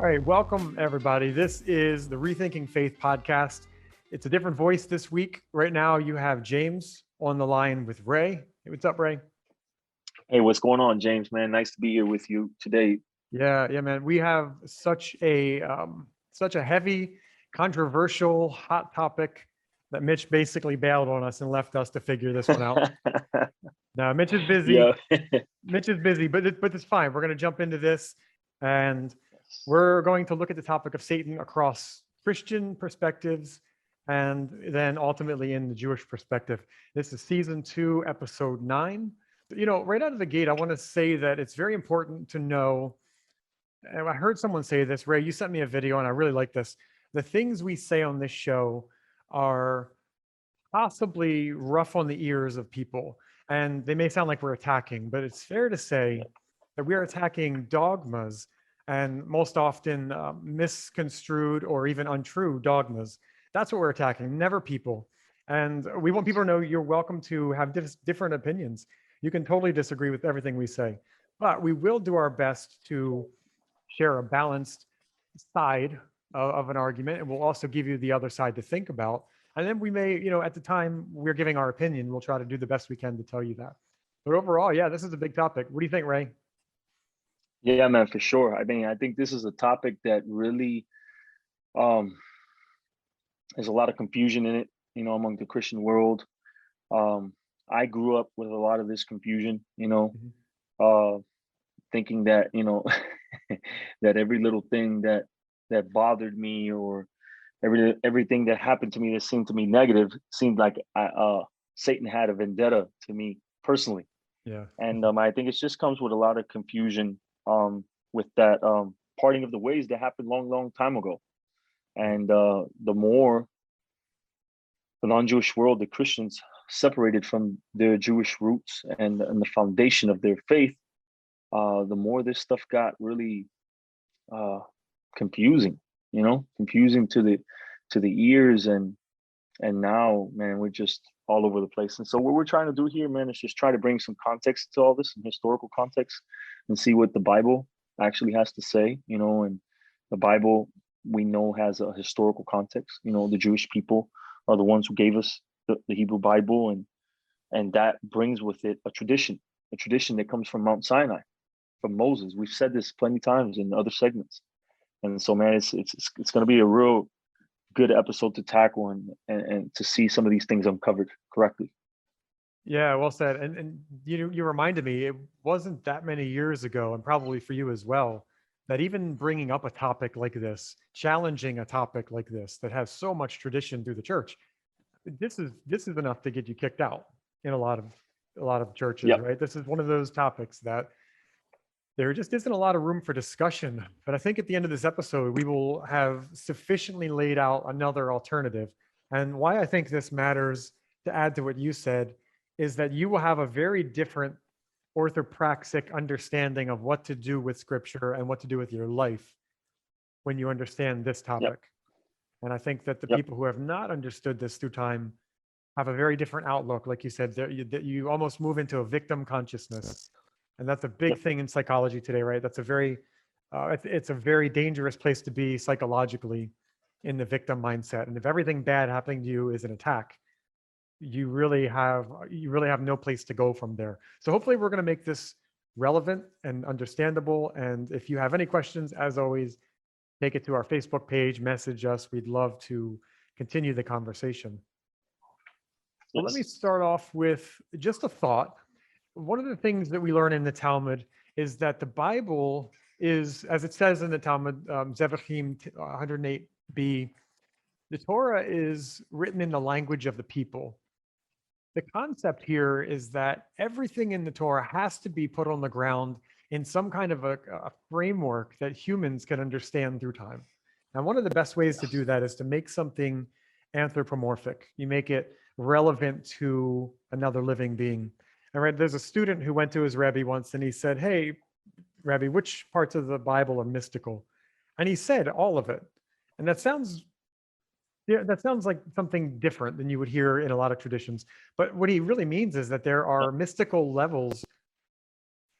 right, welcome everybody. This is the Rethinking Faith podcast. It's a different voice this week. Right now, you have James on the line with Ray. Hey, what's up, Ray? Hey, what's going on, James, man? Nice to be here with you today. Yeah, man. We have such a heavy, controversial, hot topic that Mitch basically bailed on us and left us to figure this one out. Now, Mitch is busy. Yeah. Mitch is busy, but it's fine. We're going to jump into this, and we're going to look at the topic of Satan across Christian perspectives, and then ultimately in the Jewish perspective. This is season 2, episode 9. Right out of the gate, I want to say that it's very important to know. And I heard someone say this, Ray, you sent me a video and I really like this. The things we say on this show are possibly rough on the ears of people, and they may sound like we're attacking, but it's fair to say that we are attacking dogmas, and most often misconstrued or even untrue dogmas. That's what we're attacking, never people. And we want people to know you're welcome to have different opinions. You can totally disagree with everything we say, but we will do our best to share a balanced side of an argument, and we'll also give you the other side to think about. And then we may, at the time we're giving our opinion, we'll try to do the best we can to tell you that. But overall, yeah, this is a big topic. What do you think, Ray? Yeah, man, for sure. I mean, I think this is a topic that really there's a lot of confusion in it, among the Christian world. I grew up with a lot of this confusion, thinking that, that every little thing that bothered me, or everything that happened to me that seemed to me negative, seemed like Satan had a vendetta to me personally. Yeah. And I think it just comes with a lot of confusion with that parting of the ways that happened long time ago. And the more the non-Jewish world, the Christians, separated from their Jewish roots and the foundation of their faith, the more this stuff got really confusing, confusing to the ears. And now, man, we're just all over the place. And so what we're trying to do here, man, is just try to bring some context to all this, some historical context, and see what the Bible actually has to say, and the Bible, we know, has a historical context. The Jewish people are the ones who gave us the Hebrew Bible, and that brings with it a tradition that comes from Mount Sinai, from Moses. We've said this plenty of times in other segments. And so, man, it's going to be a real good episode to tackle and to see some of these things uncovered correctly. Yeah, well said. And you reminded me, it wasn't that many years ago, and probably for you as well, that even bringing up a topic like this, challenging a topic like this that has so much tradition through the church, this is enough to get you kicked out in a lot of churches. Yep. Right? This is one of those topics that there just isn't a lot of room for discussion. But I think at the end of this episode, we will have sufficiently laid out another alternative. And why I think this matters, to add to what you said, is that you will have a very different orthopraxic understanding of what to do with scripture and what to do with your life when you understand this topic. Yep. And I think that the Yep. people who have not understood this through time have a very different outlook. Like you said, that you almost move into a victim consciousness. And that's a big Yep. thing in psychology today, right? That's it's a very dangerous place to be psychologically, in the victim mindset. And if everything bad happening to you is an attack, you really have no place to go from there. So hopefully we're going to make this relevant and understandable. And if you have any questions, as always, take it to our Facebook page, message us. We'd love to continue the conversation. Well, let me start off with just a thought. One of the things that we learn in the Talmud is that the Bible is, as it says in the Talmud, Zevachim 108b, the Torah is written in the language of the people. The concept here is that everything in the Torah has to be put on the ground in some kind of a framework that humans can understand through time. Now, one of the best ways to do that is to make something anthropomorphic. You make it relevant to another living being. All right, there's a student who went to his Rebbe once and he said, "Hey, Rebbe, which parts of the Bible are mystical?" And he said, "All of it." And that sounds like something different than you would hear in a lot of traditions. But what he really means is that there are mystical levels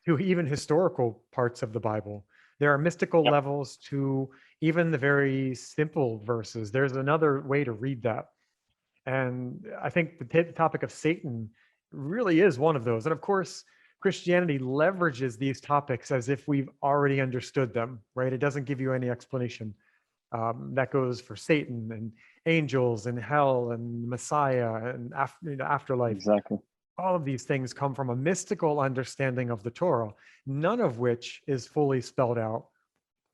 to even historical parts of the Bible. There are mystical Yep. levels to even the very simple verses. There's another way to read that. And I think the topic of Satan really is one of those. And of course, Christianity leverages these topics as if we've already understood them, right? It doesn't give you any explanation. That goes for Satan and angels and hell and Messiah and afterlife. Exactly. All of these things come from a mystical understanding of the Torah, none of which is fully spelled out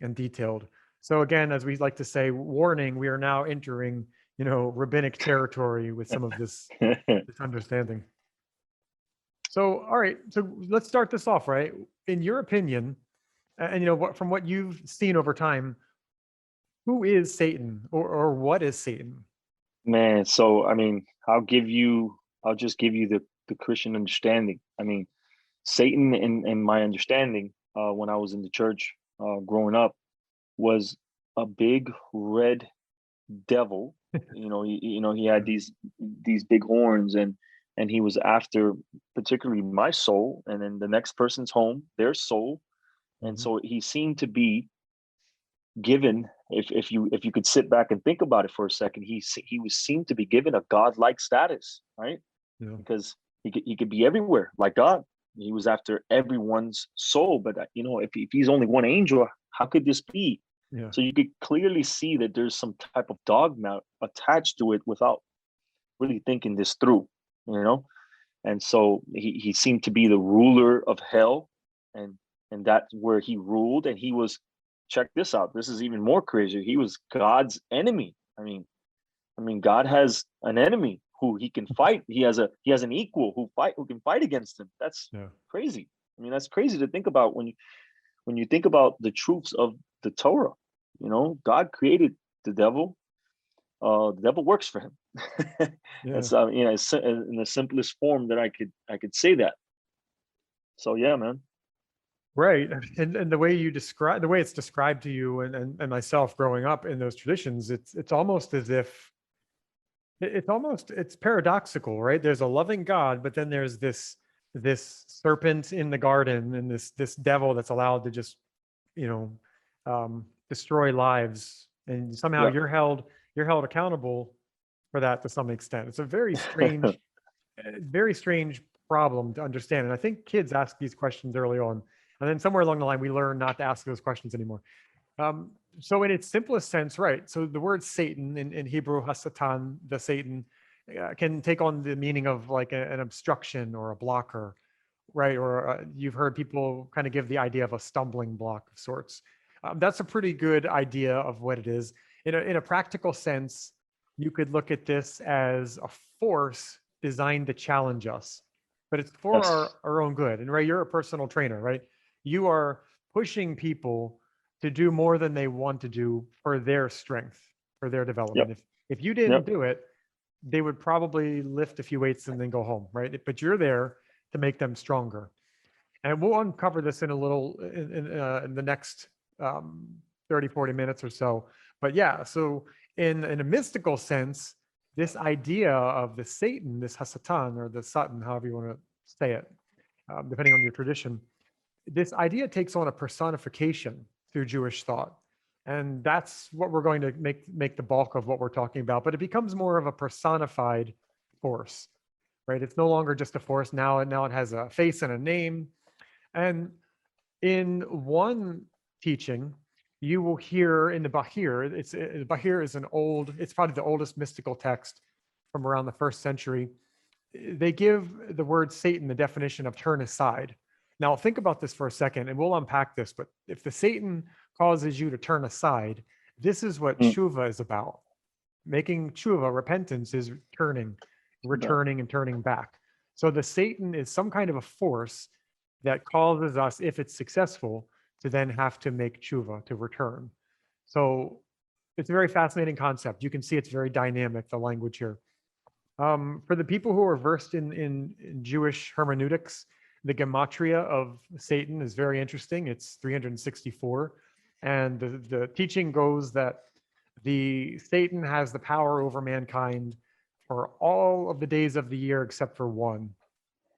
and detailed. So again, as we like to say, warning, we are now entering, rabbinic territory with some of this understanding. So, all right, so let's start this off, right? In your opinion, and from what you've seen over time, who is Satan, or what is Satan? Man, so I mean, I'll just give you the Christian understanding. I mean, Satan, in my understanding, when I was in the church growing up, was a big red devil. He had these big horns, and he was after particularly my soul, and then the next person's home, their soul. And Mhm. so he seemed to be given, if you could sit back and think about it for a second, he was seemed to be given a godlike status, right? Yeah, Because he could be everywhere like God. He was after everyone's soul, but if he's only one angel, how could this be? yeah, So you could clearly see that there's some type of dogma attached to it without really thinking this through, you know. And so he seemed to be the ruler of hell, and that's where he ruled. And he was, check this out, this is even more crazy, he was God's enemy. I mean God has an enemy who he can fight. He has an equal who can fight against him. That's yeah, crazy. I mean, that's crazy to think about when you think about the truths of the Torah. God created the devil. The devil works for him. yeah. That's in the simplest form that I could say that. So yeah, man. Right. And the way the way it's described to you and myself growing up in those traditions, it's almost as if it's paradoxical, right? There's a loving God, but then there's this serpent in the garden and this devil that's allowed to just, you know, destroy lives. And somehow Yeah. you're held accountable for that to some extent. It's a very strange problem to understand. And I think kids ask these questions early on. And then somewhere along the line, we learn not to ask those questions anymore. So, in its simplest sense, right? So, the word Satan in Hebrew, Hasatan, the Satan, can take on the meaning of like an obstruction or a blocker, right? Or you've heard people kind of give the idea of a stumbling block of sorts. That's a pretty good idea of what it is. In a practical sense, you could look at this as a force designed to challenge us, but it's for Yes. our own good. And Ray, you're a personal trainer, right? You are pushing people to do more than they want to do for their strength, for their development. Yep. If you didn't Yep. do it, they would probably lift a few weights and then go home, right? But you're there to make them stronger. And we'll uncover this in a little in the next 30, 40 minutes or so. But yeah, so in a mystical sense, this idea of the Satan, this Hasatan or the Satan, however you want to say it, depending on your tradition, this idea takes on a personification through Jewish thought. And that's what we're going to make the bulk of what we're talking about. But it becomes more of a personified force, right? It's no longer just a force. Now it has a face and a name. And in one teaching, you will hear in the Bahir, Bahir is it's probably the oldest mystical text from around the 1st century. They give the word Satan the definition of turn aside. Now, think about this for a second, and we'll unpack this. But if the Satan causes you to turn aside, this is what Mm. tshuva is about. Making tshuva, repentance, is But returning and turning back. So the Satan is some kind of a force that causes us, if it's successful, to then have to make tshuva, to return. So it's a very fascinating concept. You can see it's very dynamic, the language here. For the people who are versed in Jewish hermeneutics, the Gematria of Satan is very interesting. It's 364. And the teaching goes that the Satan has the power over mankind for all of the days of the year except for one.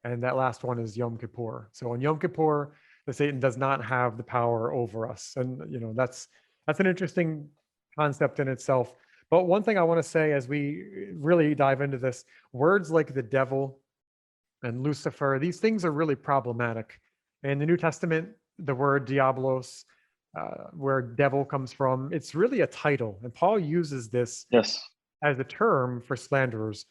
And that last one is Yom Kippur. So on Yom Kippur, that Satan does not have the power over us. And that's an interesting concept in itself. But one thing I want to say as we really dive into this, words like the devil and Lucifer, these things are really problematic. In the New Testament, the word diablos, where devil comes from, it's really a title. And Paul uses this Yes. as a term for slanderers.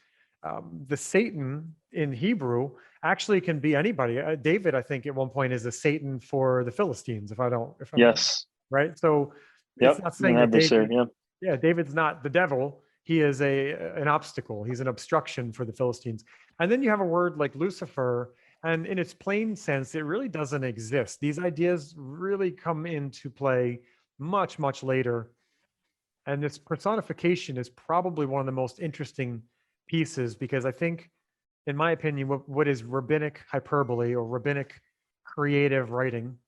The Satan in Hebrew actually can be anybody. David, I think, at one point is a Satan for the Philistines, if I'm Yes. right. So it's Yep. not An saying that adversary. David, Yeah. yeah, David's not the devil. He is an obstacle. He's an obstruction for the Philistines. And then you have a word like Lucifer, and in its plain sense, it really doesn't exist. These ideas really come into play much, much later. And this personification is probably one of the most interesting pieces, because I think, in my opinion, what is rabbinic hyperbole or rabbinic creative writing,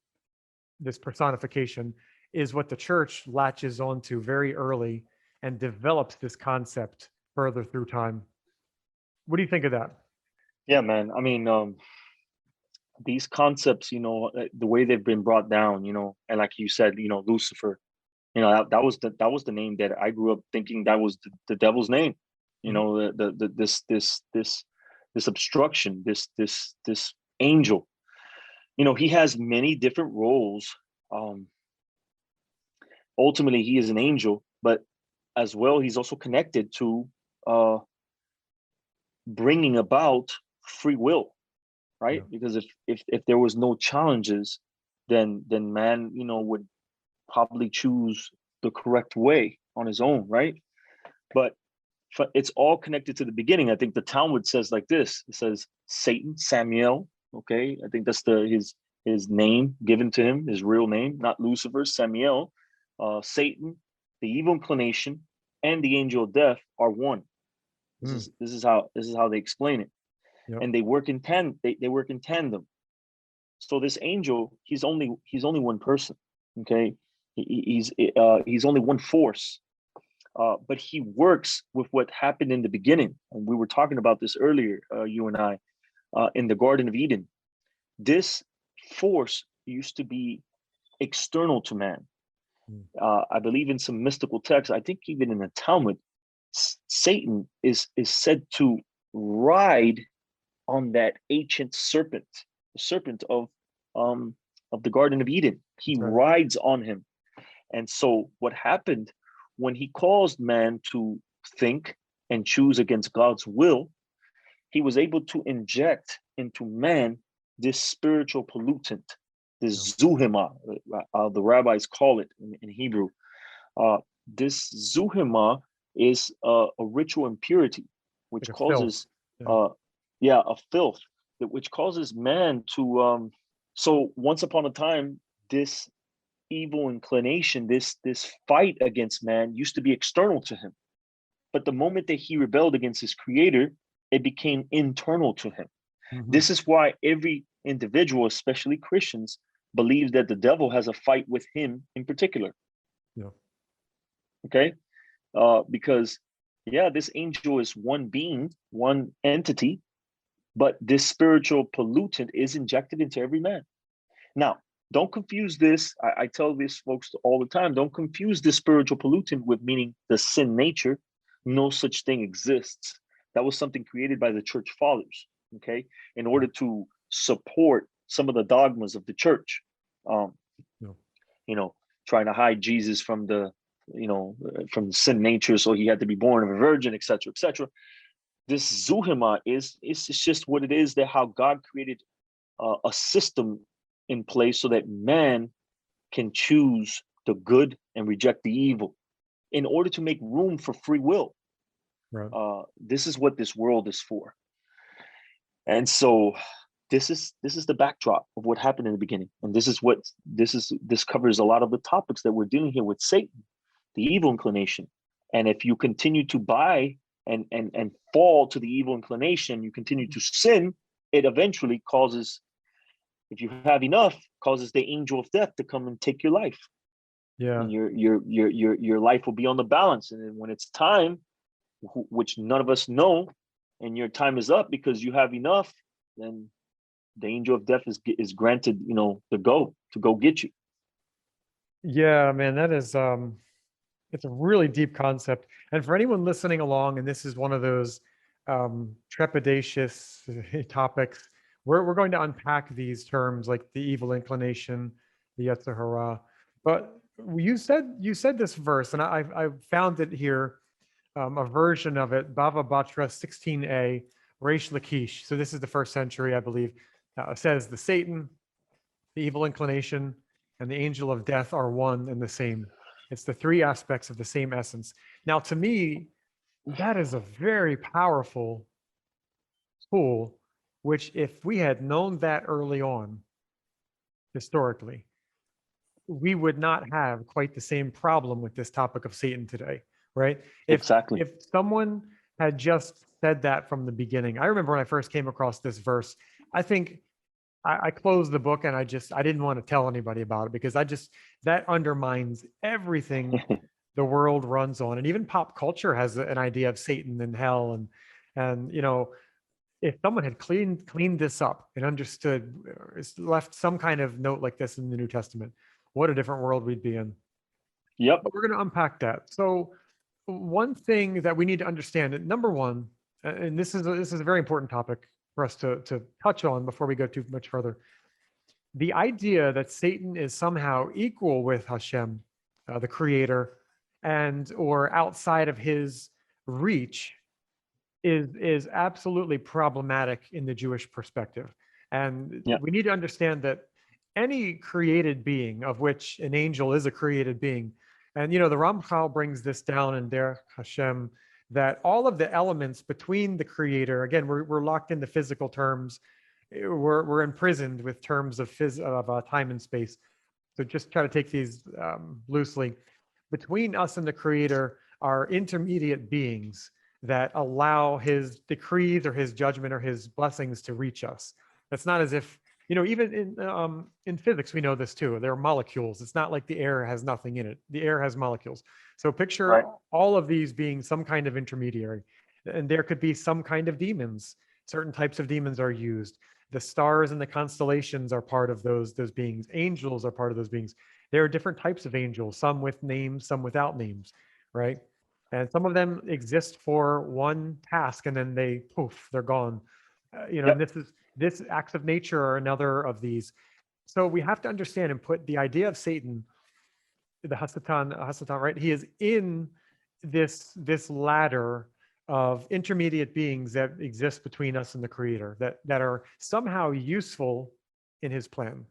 this personification, is what the church latches onto very early and develops this concept further through time. What do you think of that? Yeah, man. I mean, these concepts, the way they've been brought down, and like you said, Lucifer, that was the name that I grew up thinking that was the devil's name. This obstruction, this angel. He has many different roles. Ultimately, he is an angel, but as well, he's also connected to bringing about free will, right? Yeah. Because if there was no challenges, then man, would probably choose the correct way on his own, right? But it's all connected to the beginning. I think the Talmud says like this. It says Satan, Samael. Okay, I think that's his name given to him, his real name, not Lucifer, Samael. Satan, the evil inclination, and the angel of death are one. This is how they explain it. Yep. And they work in they work in tandem. So this angel, he's only one person. Okay, he's only one force. But he works with what happened in the beginning. And we were talking about this earlier, you and I, in the Garden of Eden. This force used to be external to man. I believe in some mystical texts, I think even in the Talmud, Satan is said to ride on that ancient serpent, the serpent of the Garden of Eden. He rides on him. And so what happened when he caused man to think and choose against God's will, he was able to inject into man this spiritual pollutant, this zuhima, the rabbis call it in Hebrew. This zuhima is a ritual impurity, which Like causes, a filth, which causes man to. So once upon a time, this evil inclination, this fight against man used to be external to him. But the moment that he rebelled against his creator, it became internal to him. This is why every individual, especially Christians, believes that the devil has a fight with him in particular. Yeah. Okay? Because, this angel is one being, one entity, but this spiritual pollutant is injected into every man. Now, don't confuse this. I tell these folks all the time, don't confuse this spiritual pollutant with meaning the sin nature. No such thing exists. That was something created by the church fathers, okay, in order to support some of the dogmas of the church. Trying to hide Jesus from the, from the sin nature, so he had to be born of a virgin, etc., etc. This zuhima it's just what it is, that how God created a system in place so that man can choose the good and reject the evil in order to make room for free will. Right. This is what this world is for. And so this is the backdrop of what happened in the beginning. And this covers a lot of the topics that we're dealing here with Satan, the evil inclination. And if you continue to buy and fall to the evil inclination, you continue to sin, it eventually causes, if you have enough, causes the angel of death to come and take your life. Yeah. And your life will be on the balance. And then when it's time, which none of us know, and your time is up because you have enough, then the angel of death is granted, the go to go get you. Yeah, man, that is it's a really deep concept. And for anyone listening along, and this is one of those trepidatious topics, we're going to unpack these terms like the evil inclination, the Yetzer Hara. But you said this verse, and I found it here, a version of it, Bava Batra 16a, Reish Lakish. So this is the first century, I believe. Says the Satan, the evil inclination, and the angel of death are one and the same. It's the three aspects of the same essence. Now, to me, that is a very powerful tool, which if we had known that early on, historically, we would not have quite the same problem with this topic of Satan today, right? Exactly. If someone had just said that from the beginning, I remember when I first came across this verse, I think I closed the book and I didn't want to tell anybody about it because that undermines everything the world runs on. And even pop culture has an idea of Satan and hell. And if someone had cleaned this up and understood, left some kind of note like this in the New Testament, what a different world we'd be in. Yep. But we're going to unpack that. So one thing that we need to understand, number one, and this is a very important topic for us to touch on before we go too much further. The idea that Satan is somehow equal with Hashem, the creator, and or outside of his reach is absolutely problematic in the Jewish perspective. And Yep. we need to understand that any created being, of which an angel is a created being, and the Ramchal brings this down in Derech Hashem, that all of the elements between the creator, again, we're locked into physical terms, we're imprisoned with terms of time and space. So just try to take these loosely. Between us and the creator are intermediate beings that allow his decrees or his judgment or his blessings to reach us. It's not as if, even in physics, we know this too. There are molecules. It's not like the air has nothing in it. The air has molecules. So picture Right. all of these being some kind of intermediary. And there could be some kind of demons. Certain types of demons are used. The stars and the constellations are part of those beings. Angels are part of those beings. There are different types of angels, some with names, some without names, right? And some of them exist for one task and then they're gone. Yep. And this acts of nature are another of these. So we have to understand and put the idea of Satan, the Hasatan, right? He is in this ladder of intermediate beings that exist between us and the creator that are somehow useful in his plan.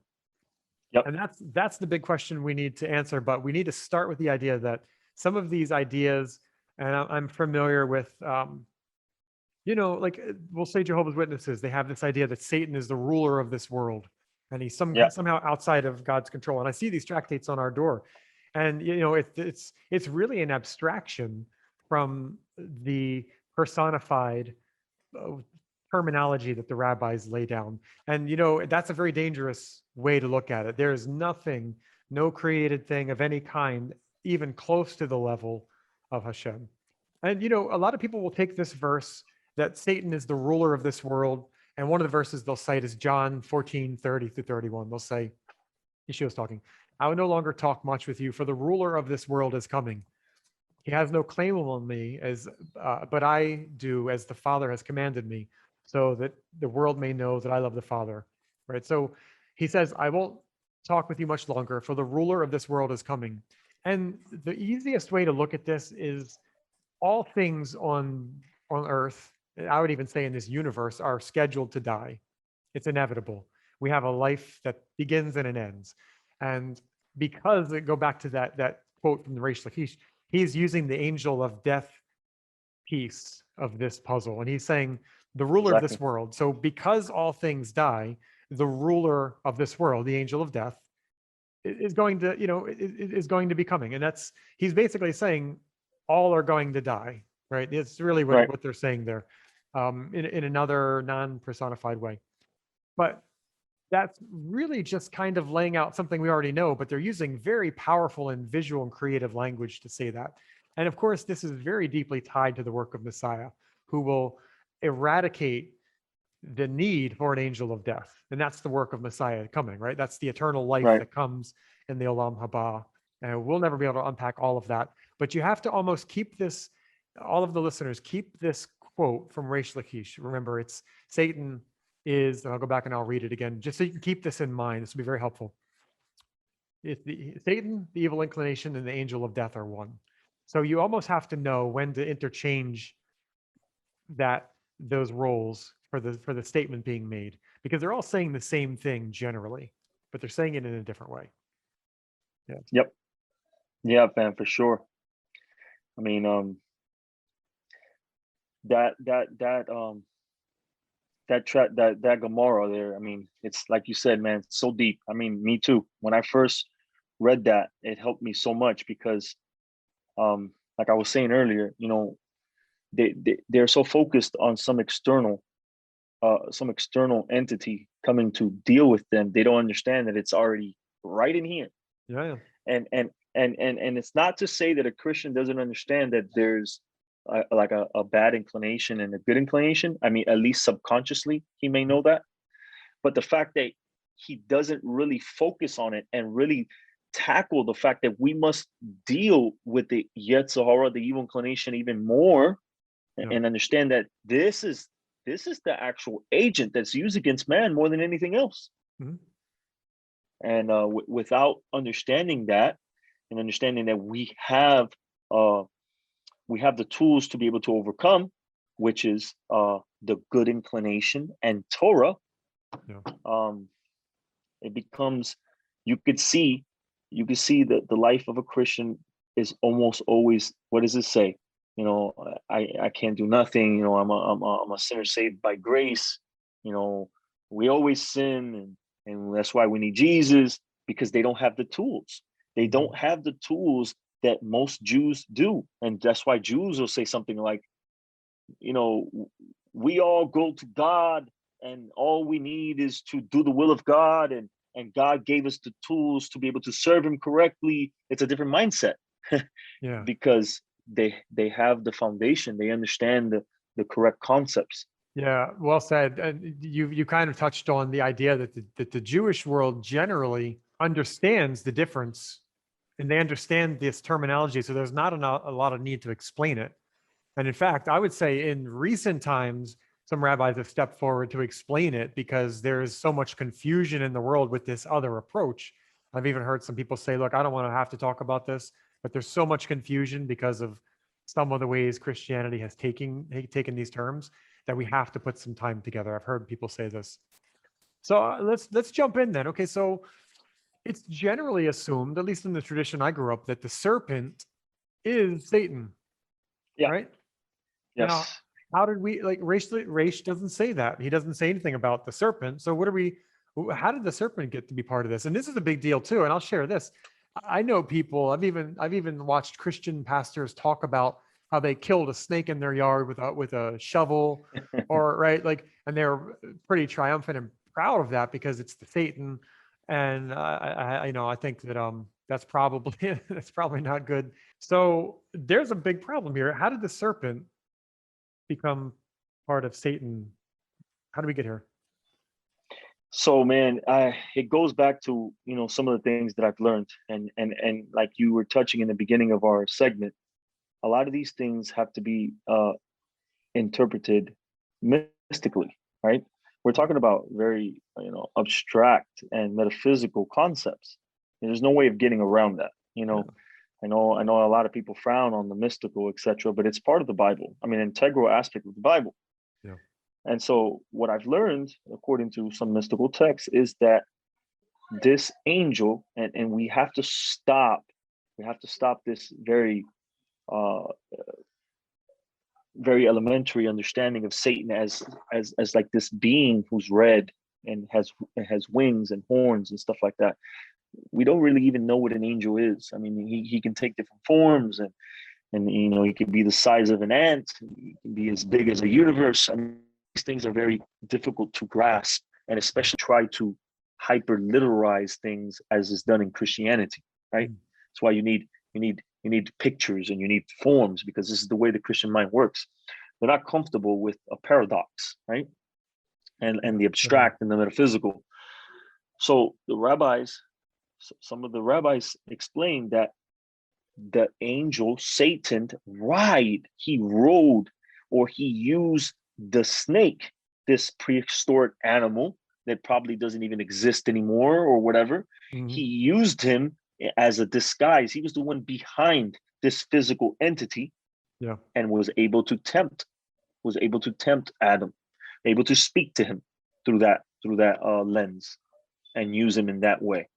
Yep. And that's the big question we need to answer. But we need to start with the idea that some of these ideas, and I'm familiar with, like we'll say Jehovah's Witnesses, they have this idea that Satan is the ruler of this world and he's somehow outside of God's control. And I see these tractates on our door, and it's really an abstraction from the personified terminology that the rabbis lay down. And that's a very dangerous way to look at it. There is nothing, no created thing of any kind even close to the level of Hashem. And a lot of people will take this verse that Satan is the ruler of this world, and one of the verses they'll cite is John 14:30-31. They'll say, Yeshua's talking, I will no longer talk much with you, for the ruler of this world is coming. He has no claim on me, but I do as the Father has commanded me, so that the world may know that I love the Father. Right? So he says, I won't talk with you much longer, for the ruler of this world is coming. And the easiest way to look at this is all things on earth, I would even say in this universe, are scheduled to die. It's inevitable. We have a life that begins and it ends. And because go back to that quote from the Reish Lakish, he's using the angel of death piece of this puzzle. And he's saying the ruler of this world. So because all things die, the ruler of this world, the angel of death, is going to, is going to be coming. And he's basically saying all are going to die, right? It's really what they're saying there, in another non-personified way. But that's really just kind of laying out something we already know, but they're using very powerful and visual and creative language to say that. And of course, this is very deeply tied to the work of Messiah, who will eradicate the need for an angel of death. And that's the work of Messiah coming, right? That's the eternal life Right. that comes in the Olam Haba. And we'll never be able to unpack all of that, but you have to almost keep this, all of the listeners, keep this quote from Reish Lakish. Remember, it's Satan is, and I'll go back and I'll read it again, just so you can keep this in mind. This will be very helpful. It's Satan, the evil inclination, and the angel of death are one. So you almost have to know when to interchange those roles for the statement being made, because they're all saying the same thing generally, but they're saying it in a different way. Yeah. Yep. Yeah, man, for sure. I mean, that Gemara there. I mean, it's like you said, man, it's so deep. I mean, me too. When I first read that, it helped me so much because, like I was saying earlier, they're so focused on some external entity coming to deal with them. They don't understand that it's already right in here. Yeah. And it's not to say that a Christian doesn't understand that there's a bad inclination and a good inclination. I mean, at least subconsciously, he may know that. But the fact that he doesn't really focus on it and really tackle the fact that we must deal with the Yetzer Hara, the evil inclination, even more, and understand that this is the actual agent that's used against man more than anything else. Mm-hmm. And without understanding that, and understanding that we have the tools to be able to overcome, which is the good inclination and Torah. It becomes, you could see that the life of a Christian is almost always, what does it say? I can't do nothing. I'm a sinner saved by grace. We always sin, and that's why we need Jesus, because they don't have the tools. They don't have the tools that most Jews do. And that's why Jews will say something like, we all go to God and all we need is to do the will of God, and God gave us the tools to be able to serve him correctly. It's a different mindset. Because they have the foundation. They understand the correct concepts. Yeah, well said. And you kind of touched on the idea that the Jewish world generally understands the difference, and they understand this terminology. So there's not a lot of need to explain it. And in fact, I would say in recent times, some rabbis have stepped forward to explain it because there is so much confusion in the world with this other approach. I've even heard some people say, look, I don't want to have to talk about this, but there's so much confusion because of some of the ways Christianity has taken these terms that we have to put some time together. I've heard people say this. So let's jump in then. Okay, so it's generally assumed, at least in the tradition I grew up, that the serpent is Satan. Yeah. Right? Yes. Now, how did we, like, Reish doesn't say that. He doesn't say anything about the serpent. So how did the serpent get to be part of this? And this is a big deal too. And I'll share this. I know people, I've even watched Christian pastors talk about how they killed a snake in their yard with a shovel, or right, like, and they're pretty triumphant and proud of that because it's the Satan. And I think that that's probably not good. So there's a big problem here. How did the serpent become part of Satan? How do we get here? So, man, it goes back to some of the things that I've learned, and like you were touching in the beginning of our segment, a lot of these things have to be interpreted mystically, right? We're talking about very abstract and metaphysical concepts. And there's no way of getting around that. I know a lot of people frown on the mystical, etc., but it's part of the Bible. I mean, an integral aspect of the Bible. Yeah. And so what I've learned, according to some mystical texts, is that this angel, and we have to stop this very very elementary understanding of Satan as like this being who's red and has wings and horns and stuff like that. We don't really even know what an angel is. I mean, he can take different forms, and he can be the size of an ant, he can be as big as a universe. I mean, these things are very difficult to grasp, and especially try to hyper literalize things as is done in Christianity, right? That's why you need pictures and you need forms, because this is the way the Christian mind works. They're not comfortable with a paradox, right? and the abstract and the metaphysical. So some of the rabbis explained that the angel Satan he rode, or he used the snake, this prehistoric animal that probably doesn't even exist anymore or whatever. He used him as a disguise. He was the one behind this physical entity, and was able to tempt Adam, able to speak to him through that lens and use him in that way.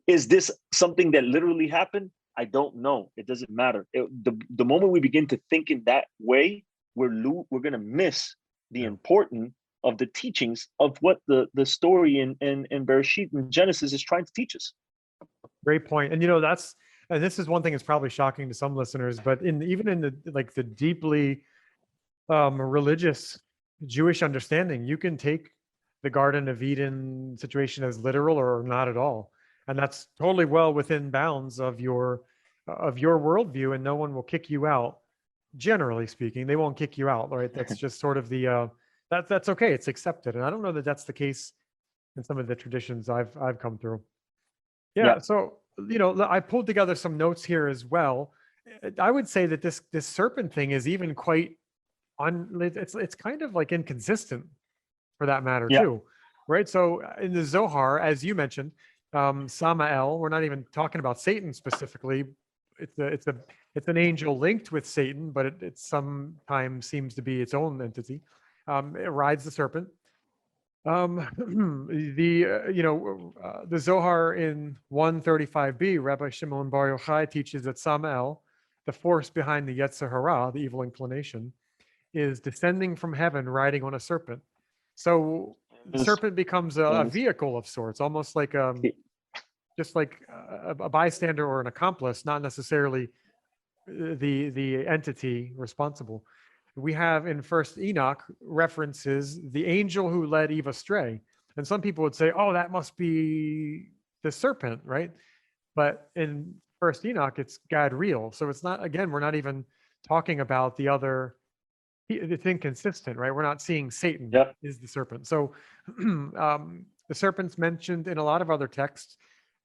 Is this something that literally happened? I don't know. It doesn't matter. The moment we begin to think in that way, we're going to miss the importance of the teachings of what the story in Bereshit and Genesis is trying to teach us. Great point. And and this is one thing that's probably shocking to some listeners, but even in the deeply religious Jewish understanding, you can take the Garden of Eden situation as literal or not at all, and that's totally well within bounds of your worldview, and no one will kick you out. Generally speaking, they won't kick you out, right? That's just sort of the that's okay. It's accepted, and I don't know that that's the case in some of the traditions I've come through. Yeah. So I pulled together some notes here as well. I would say that this serpent thing is even quite it's kind of like inconsistent for that matter too, right? So in the Zohar, as you mentioned, Samael, we're not even talking about Satan specifically. It's an angel linked with Satan, but it sometimes seems to be its own entity. It rides the serpent. The Zohar in 135b, Rabbi Shimon Bar Yochai teaches that Samael, the force behind the Yetzer Hara, the evil inclination, is descending from heaven riding on a serpent. So the serpent becomes a vehicle of sorts, almost like just like a bystander or an accomplice, not necessarily the entity responsible. We have in First Enoch references the angel who led Eve astray. And some people would say, oh, that must be the serpent, right? But in First Enoch, it's God real. So it's not, again, we're not even talking about the other, it's inconsistent, right? We're not seeing Satan is the serpent. So the serpent's mentioned in a lot of other texts.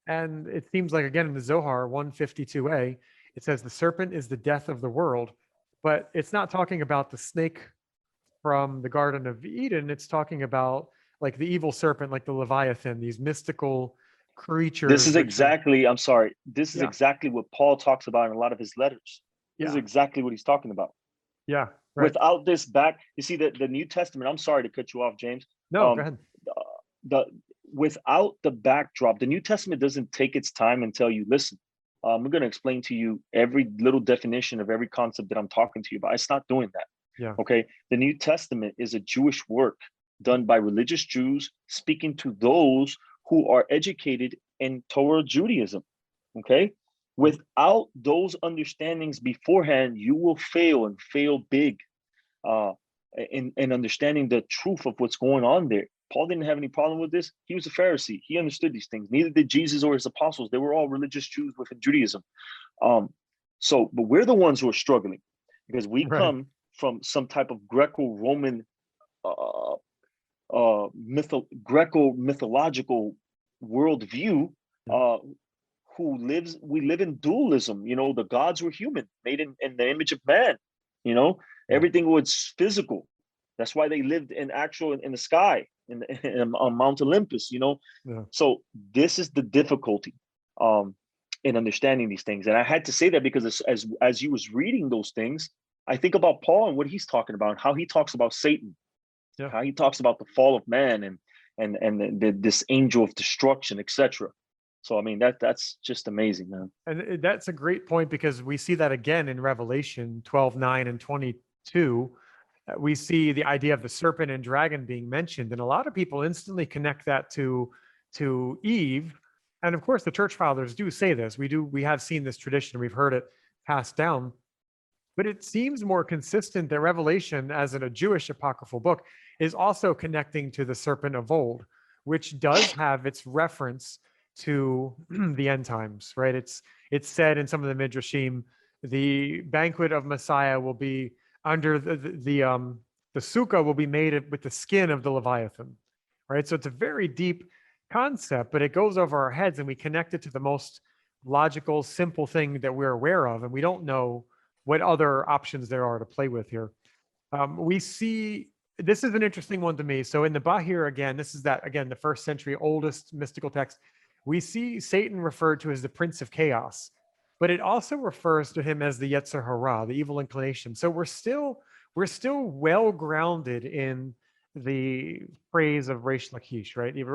And it seems like, again, in the Zohar 152a, it says the serpent is the death of the world. But it's not talking about the snake from the Garden of Eden. It's talking about like the evil serpent, like the Leviathan, these mystical creatures. This is exactly, I'm sorry, this is exactly what Paul talks about in a lot of his letters. This is exactly what he's talking about. Yeah. Right. Without this you see the New Testament, I'm sorry to cut you off, James. No, go ahead. Without the backdrop, the New Testament doesn't take its time and tell you, listen, I'm going to explain to you every little definition of every concept that I'm talking to you about. It's not doing that. Yeah. Okay. The New Testament is a Jewish work done by religious Jews speaking to those who are educated in Torah Judaism. Okay. Without those understandings beforehand, you will fail and fail big in understanding the truth of what's going on there. Paul didn't have any problem with this. He was a Pharisee. He understood these things. Neither did Jesus or his apostles. They were all religious Jews within Judaism. But we're the ones who are struggling because we come from some type of Greco-Roman, Greco-mythological worldview. We live in dualism. The gods were human, made in the image of man. Everything was physical. That's why they lived in the sky, on Mount Olympus, So this is the difficulty in understanding these things. And I had to say that because as you was reading those things, I think about Paul and what he's talking about, how he talks about Satan, how he talks about the fall of man and this angel of destruction, etc. So, I mean, that's just amazing, man. And that's a great point because we see that again in Revelation 12:9 and 22. We see the idea of the serpent and dragon being mentioned, and a lot of people instantly connect that to Eve. And of course, the church fathers do say this. We have seen this tradition. We've heard it passed down. But it seems more consistent that Revelation, as in a Jewish apocryphal book, is also connecting to the serpent of old, which does have its reference to the end times, right? It's said in some of the Midrashim, the banquet of Messiah will be under the the sukkah will be made with the skin of the Leviathan, right? So it's a very deep concept, but it goes over our heads and we connect it to the most logical, simple thing that we're aware of. And we don't know what other options there are to play with here. We see, this is an interesting one to me. So in the Bahir, again, this is that, again, the first century oldest mystical text. We see Satan referred to as the prince of chaos, but it also refers to him as the Yetzer Hara, the evil inclination. So we're still well grounded in the phrase of Reish Lakish, right? Yep.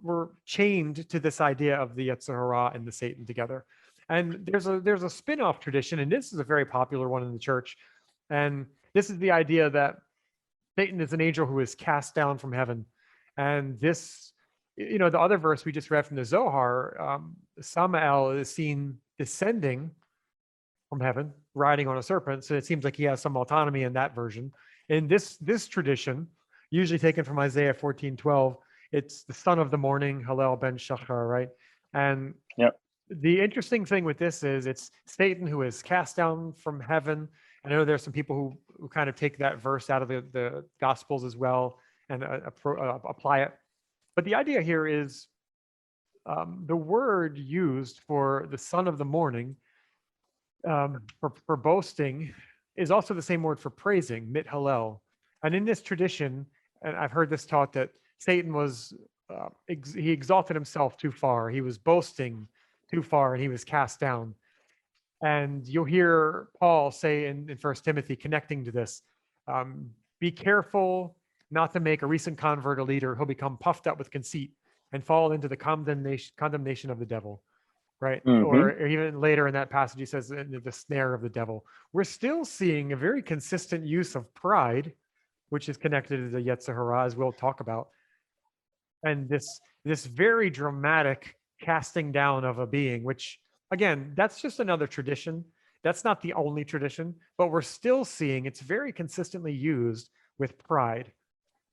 We're chained to this idea of the Yetzer Hara and the Satan together. And there's a spin-off tradition, and this is a very popular one in the church. And this is the idea that Satan is an angel who is cast down from heaven. And this, the other verse we just read from the Zohar, Samael is seen descending from heaven, riding on a serpent. So it seems like he has some autonomy in that version. In this tradition, usually taken from Isaiah 14:12, it's the son of the morning, Hallel ben Shachar, right? And Yep. the interesting thing with this is it's Satan who is cast down from heaven. I know there's some people who kind of take that verse out of the Gospels as well and apply it. But the idea here is the word used for the son of the morning for boasting is also the same word for praising, mit hallel. And in this tradition, and I've heard this taught, that Satan was, he exalted himself too far. He was boasting too far and he was cast down. And you'll hear Paul say in 1 Timothy, connecting to this, be careful not to make a recent convert a leader who'll become puffed up with conceit and fall into the condemnation of the devil, right? Mm-hmm. Or even later in that passage, he says, the snare of the devil. We're still seeing a very consistent use of pride, which is connected to the Yetzer Hara, as we'll talk about. And this very dramatic casting down of a being, which, again, that's just another tradition. That's not the only tradition, but we're still seeing it's very consistently used with pride.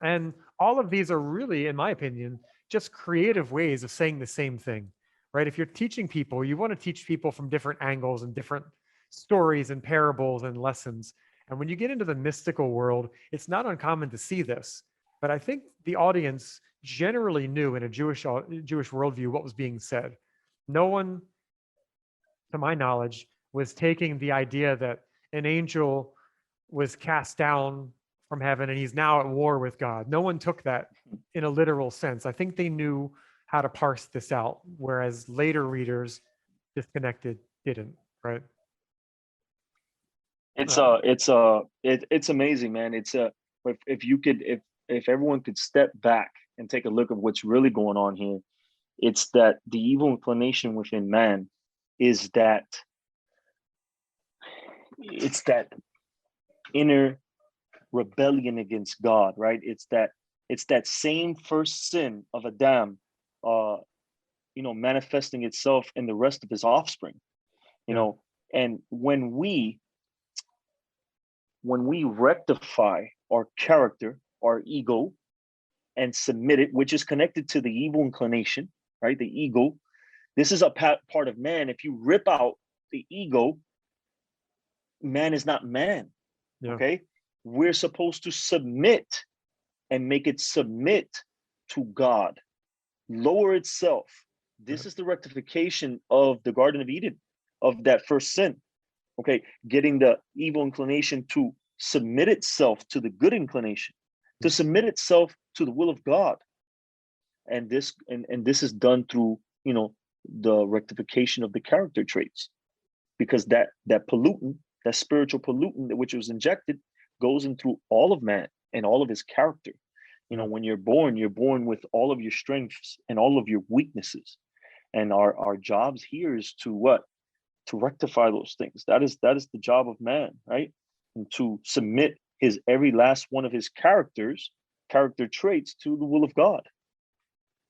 And all of these are really, in my opinion, just creative ways of saying the same thing, right? If you're teaching people, you want to teach people from different angles and different stories and parables and lessons. And when you get into the mystical world, it's not uncommon to see this. But I think the audience generally knew in a Jewish worldview what was being said. No one, to my knowledge, was taking the idea that an angel was cast down from heaven and he's now at war with God. No one took that in a literal sense. I think they knew how to parse this out, whereas later readers disconnected didn't, right? It's amazing, man. If everyone could step back and take a look at what's really going on here, it's that the evil inclination within man is that inner rebellion against God, right? It's that same first sin of Adam, manifesting itself in the rest of his offspring, and when we rectify our character, our ego, and submit it, which is connected to the evil inclination, right? The ego. This is a part of man. If you rip out the ego, man is not man. Yeah. Okay. We're supposed to submit and make it submit to God, lower itself. This is the rectification of the Garden of Eden, of that first sin. Okay, getting the evil inclination to submit itself to the good inclination, to submit itself to the will of God. And this is done through, the rectification of the character traits, because that pollutant, that spiritual pollutant which was injected, goes in through all of man and all of his character. When you're born with all of your strengths and all of your weaknesses. And our jobs here is to what? To rectify those things. That is the job of man, right? And to submit his every last one of his character traits to the will of God.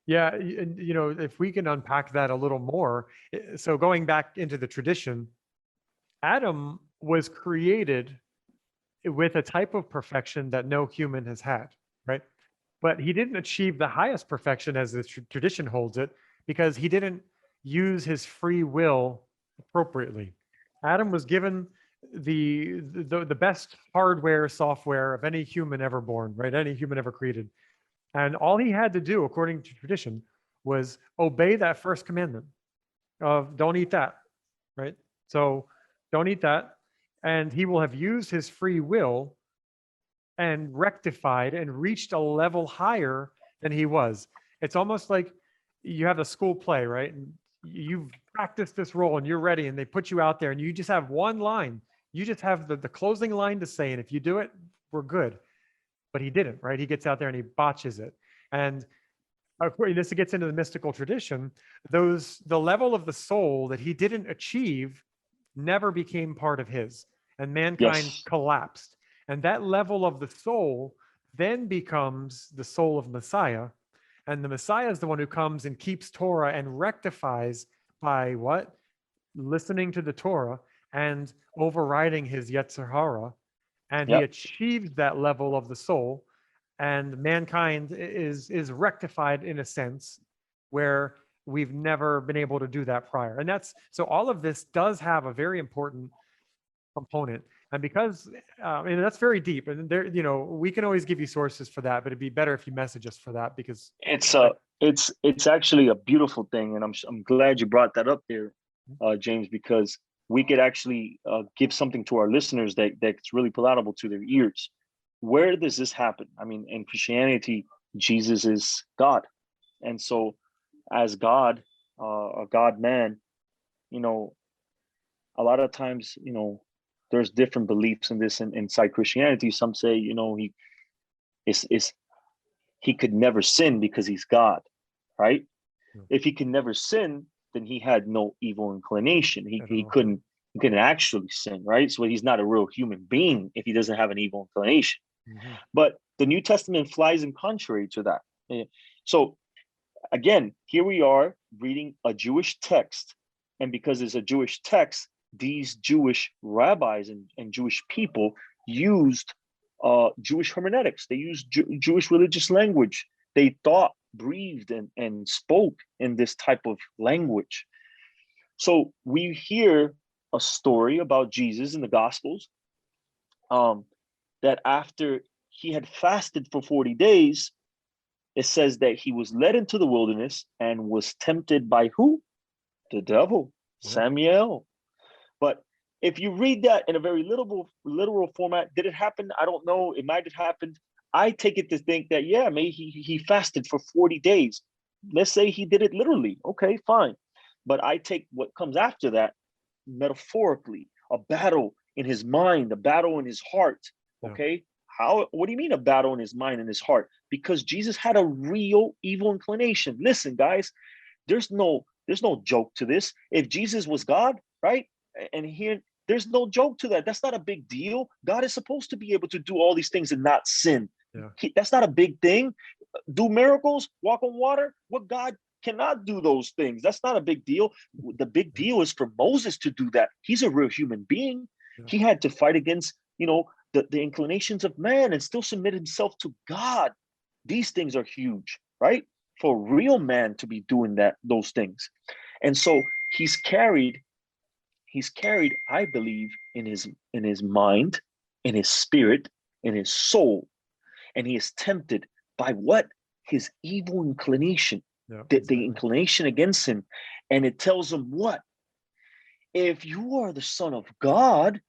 Yeah, and if we can unpack that a little more. So going back into the tradition, Adam was created with a type of perfection that no human has had, right? But he didn't achieve the highest perfection as the tradition holds it, because he didn't use his free will appropriately. Adam was given the best hardware, software of any human ever born, right? Any human ever created. And all he had to do, according to tradition, was obey that first commandment of don't eat that, right? So don't eat that. And he will have used his free will and rectified and reached a level higher than he was. It's almost like you have a school play, right? And you've practiced this role and you're ready, and they put you out there and you just have one line. You just have the closing line to say, and if you do it, we're good. But he didn't, right? He gets out there and he botches it. And this gets into the mystical tradition. The level of the soul that he didn't achieve never became part of his, and mankind Yes. collapsed. And that level of the soul then becomes the soul of Messiah. And the Messiah is the one who comes and keeps Torah and rectifies by what? Listening to the Torah and overriding his Yetzer Hara. And he Yep. achieves that level of the soul. And mankind is rectified in a sense where we've never been able to do that prior. And that's so all of this does have a very important component. And because and that's very deep, and there, we can always give you sources for that, but it'd be better if you message us for that, because It's actually a beautiful thing, and I'm glad you brought that up there, James, because we could actually give something to our listeners that's really palatable to their ears. Where does this happen? I mean, in Christianity, Jesus is God, and so as God, a God man, a lot of times, there's different beliefs in this inside Christianity. Some say, he could never sin because he's God, right? Yeah. If he could never sin, then he had no evil inclination. He At all. couldn't actually sin, right? So he's not a real human being if he doesn't have an evil inclination. Mhm. But the New Testament flies in contrary to that. So again, here we are reading a Jewish text, and because it's a Jewish text, these Jewish rabbis and Jewish people used Jewish hermeneutics. They used Jewish religious language. They thought, breathed, and spoke in this type of language. So we hear a story about Jesus in the Gospels, that after he had fasted for 40 days, it says that he was led into the wilderness and was tempted by who? The devil, Yeah. Samuel. But if you read that in a very literal format, did it happen? I don't know. It might have happened. I take it to think that, yeah, maybe he fasted for 40 days. Let's say he did it literally. Okay, fine. But I take what comes after that metaphorically, a battle in his mind, a battle in his heart. Yeah. Okay. What do you mean a battle in his mind and his heart? Because Jesus had a real evil inclination. Listen, guys, there's no joke to this. If Jesus was God, right? And here, there's no joke to that. That's not a big deal. God is supposed to be able to do all these things and not sin. Yeah. That's not a big thing. Do miracles, walk on water. What God cannot do those things? That's not a big deal. The big deal is for Moses to do that. He's a real human being. Yeah. He had to fight against, the inclinations of man and still submit himself to God. These things are huge, right? For a real man to be doing those things. And so he's carried, I believe, in his mind, in his spirit, in his soul. And he is tempted by what? His evil inclination, Yeah, the exactly. inclination against him. And it tells him what? If you are the Son of God,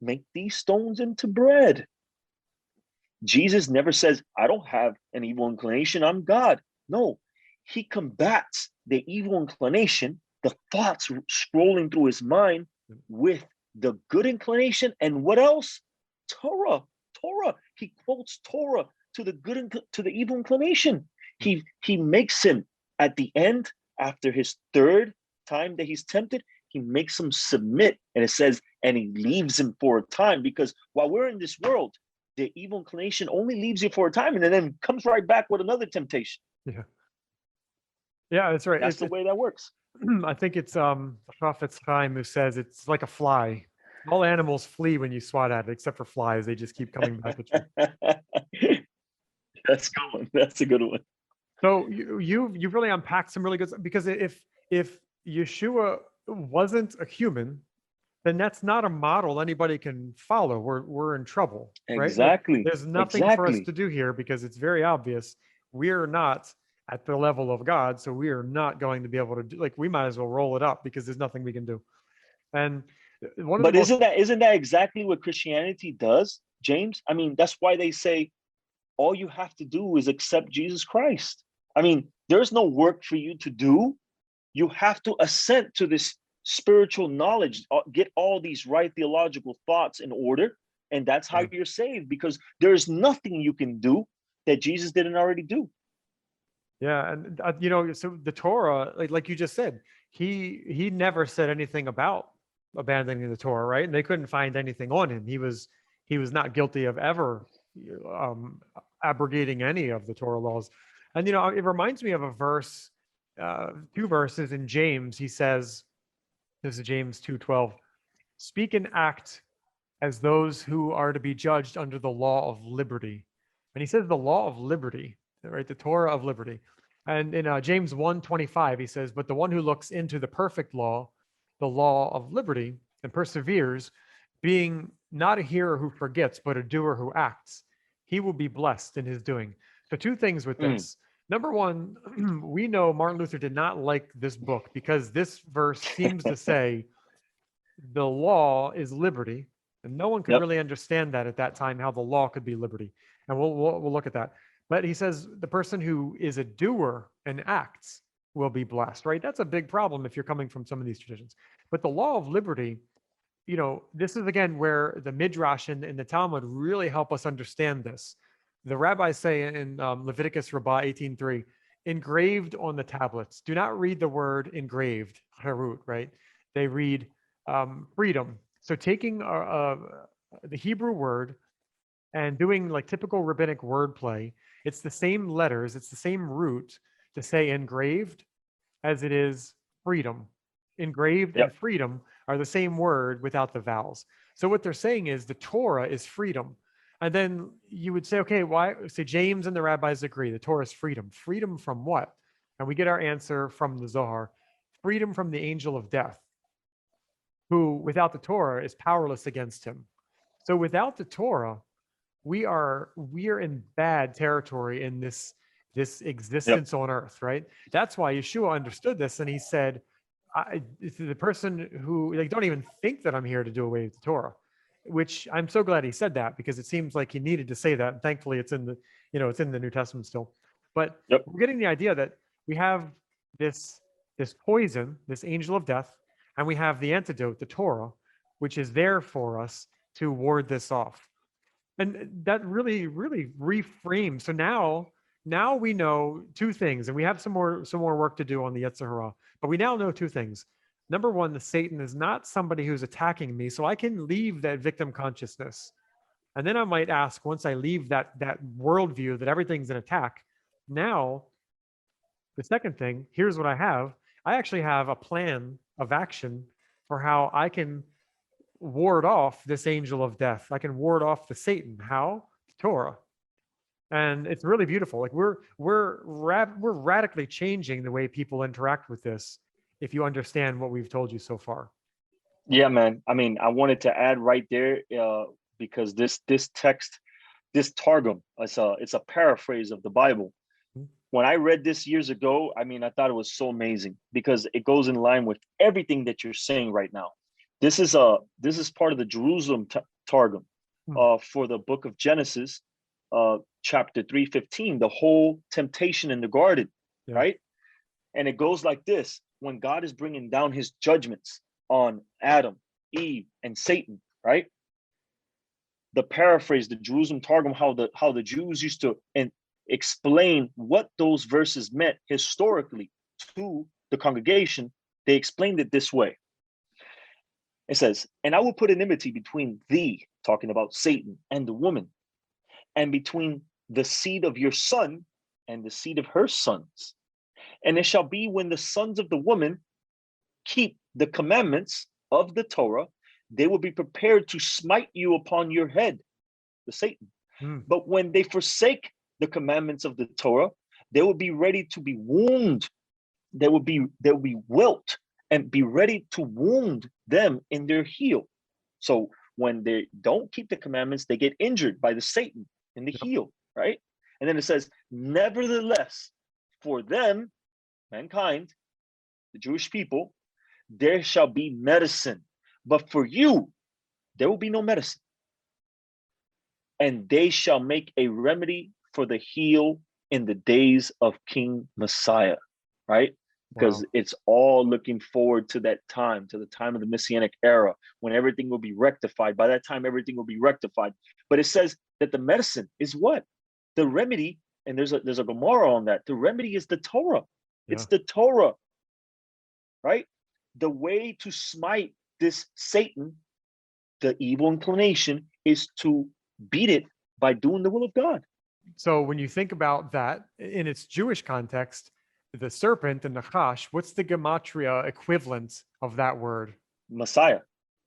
make these stones into bread. Jesus never says, I don't have an evil inclination, I'm God. No, he combats the evil inclination, the thoughts scrolling through his mind, with the good inclination. And what else? Torah. He quotes Torah to the evil inclination. He makes him, at the end, after his third time that he's tempted, he makes him submit. And it says, and he leaves him for a time, because while we're in this world, the evil inclination only leaves you for a time and then comes right back with another temptation. Yeah, that's right. That's the way that works. I think it's the Prophet Chaim who says it's like a fly. All animals flee when you swat at it, except for flies. They just keep coming back at you. That's a good one. So you really unpacked some really good, because if Yeshua wasn't a human, then that's not a model anybody can follow. We're in trouble, right? Like Exactly. there's nothing for us Exactly. to do here because it's very obvious we're not at the level of God, so we are not going to be able to do, like we might as well roll it up because there's nothing we can do. And one of the But most isn't that exactly what Christianity does, James? I mean, that's why they say all you have to do is accept Jesus Christ. I mean, there's no work for you to do. You have to assent to this spiritual knowledge, get all these right theological thoughts in order, and that's how yeah. you're saved, because there's nothing you can do that Jesus didn't already do. Yeah, and you know, so the Torah, like you just said, he never said anything about abandoning the Torah, right? And they couldn't find anything on him. He was not guilty of ever um, abrogating any of the Torah laws. And you know, it reminds me of a verse, two verses in James. He says, "This is James 2:12. Speak and act as those who are to be judged under the law of liberty." And he says the law of liberty, right? The Torah of liberty. And in James 1:25, he says, "But the one who looks into the perfect law, the law of liberty, and perseveres, being not a hearer who forgets, but a doer who acts, he will be blessed in his doing." So, two things with Mm, this. Number one, we know Martin Luther did not like this book because this verse seems to say the law is liberty, and no one could yep. really understand that at that time, how the law could be liberty. And we'll look at that. But he says the person who is a doer and acts will be blessed, right? That's a big problem if you're coming from some of these traditions. But the law of liberty, you know, this is again where the Midrash and the Talmud really help us understand this. The rabbis say in Leviticus Rabbah 18:3, engraved on the tablets. Do not read the word engraved, harut, right? They read freedom. So taking the Hebrew word and doing like typical rabbinic wordplay, it's the same letters, it's the same root to say engraved as it is freedom. Engraved and Yep. freedom are the same word without the vowels. So what they're saying is the Torah is freedom. And then you would say, okay, why? Say James and the rabbis agree the Torah is freedom. Freedom from what? And we get our answer from the Zohar: freedom from the angel of death, who without the Torah is powerless against him. So without the Torah, we are in bad territory in this Yep. existence on earth, right? That's why Yeshua understood this and he said, the person who like don't even think that I'm here to do away with the Torah, which I'm so glad he said that because it seems like he needed to say that. And thankfully it's in the, it's in the New Testament still. But Yep. we're getting the idea that we have this this poison, this angel of death, and we have the antidote, the Torah, which is there for us to ward this off. And that really reframes. So now we know two things, and we have some more work to do on the Yetzer Hara, but we now know two things. Number one, the Satan is not somebody who's attacking me, so I can leave that victim consciousness. And then I might ask, once I leave that worldview that everything's an attack, now the second thing, here's what I have. I actually have a plan of action for how I can ward off this angel of death. I can ward off the Satan. How? Torah. And it's really beautiful. Like we're radically changing the way people interact with this if you understand what we've told you so far. Yeah, man. I mean, I wanted to add right there, because this text, this targum, it's a paraphrase of the Bible. Mhm. When I read this years ago, I mean, I thought it was so amazing because it goes in line with everything that you're saying right now. This is part of the Jerusalem targum, Hmm. for the book of Genesis, chapter 3:15, the whole temptation in the garden, Yeah. right? And it goes like this: when God is bringing down his judgments on Adam, Eve, and Satan, right? The paraphrase, the Jerusalem Targum, how the Jews used to explain what those verses meant historically to the congregation. They explained it this way. It says, "And I will put enmity between thee," talking about Satan, "and the woman, and between the seed of your son and the seed of her sons. And it shall be when the sons of the woman keep the commandments of the Torah, they will be prepared to smite you upon your head," the Satan. Hmm. "But when they forsake the commandments of the Torah, they will be ready to be wounded. They will be wilt and be ready to wound them in their heel. So when they don't keep the commandments, they get injured by the Satan in the Yep. heel, right? And then it says, nevertheless, for them, mankind, the Jewish people, there shall be medicine. But for you, there will be no medicine. And they shall make a remedy for the heel in the days of King Messiah, right? Because Wow. it's all looking forward to that time, to the time of the Messianic era, when everything will be rectified. By that time, everything will be rectified. But it says that the medicine is what? The remedy, and there's a Gemara on that. The remedy is the Torah. Yeah. It's the Torah, right? The way to smite this Satan, the evil inclination, is to beat it by doing the will of God. So when you think about that in its Jewish context, the serpent and Nachash, what's the Gematria equivalent of that word? Messiah.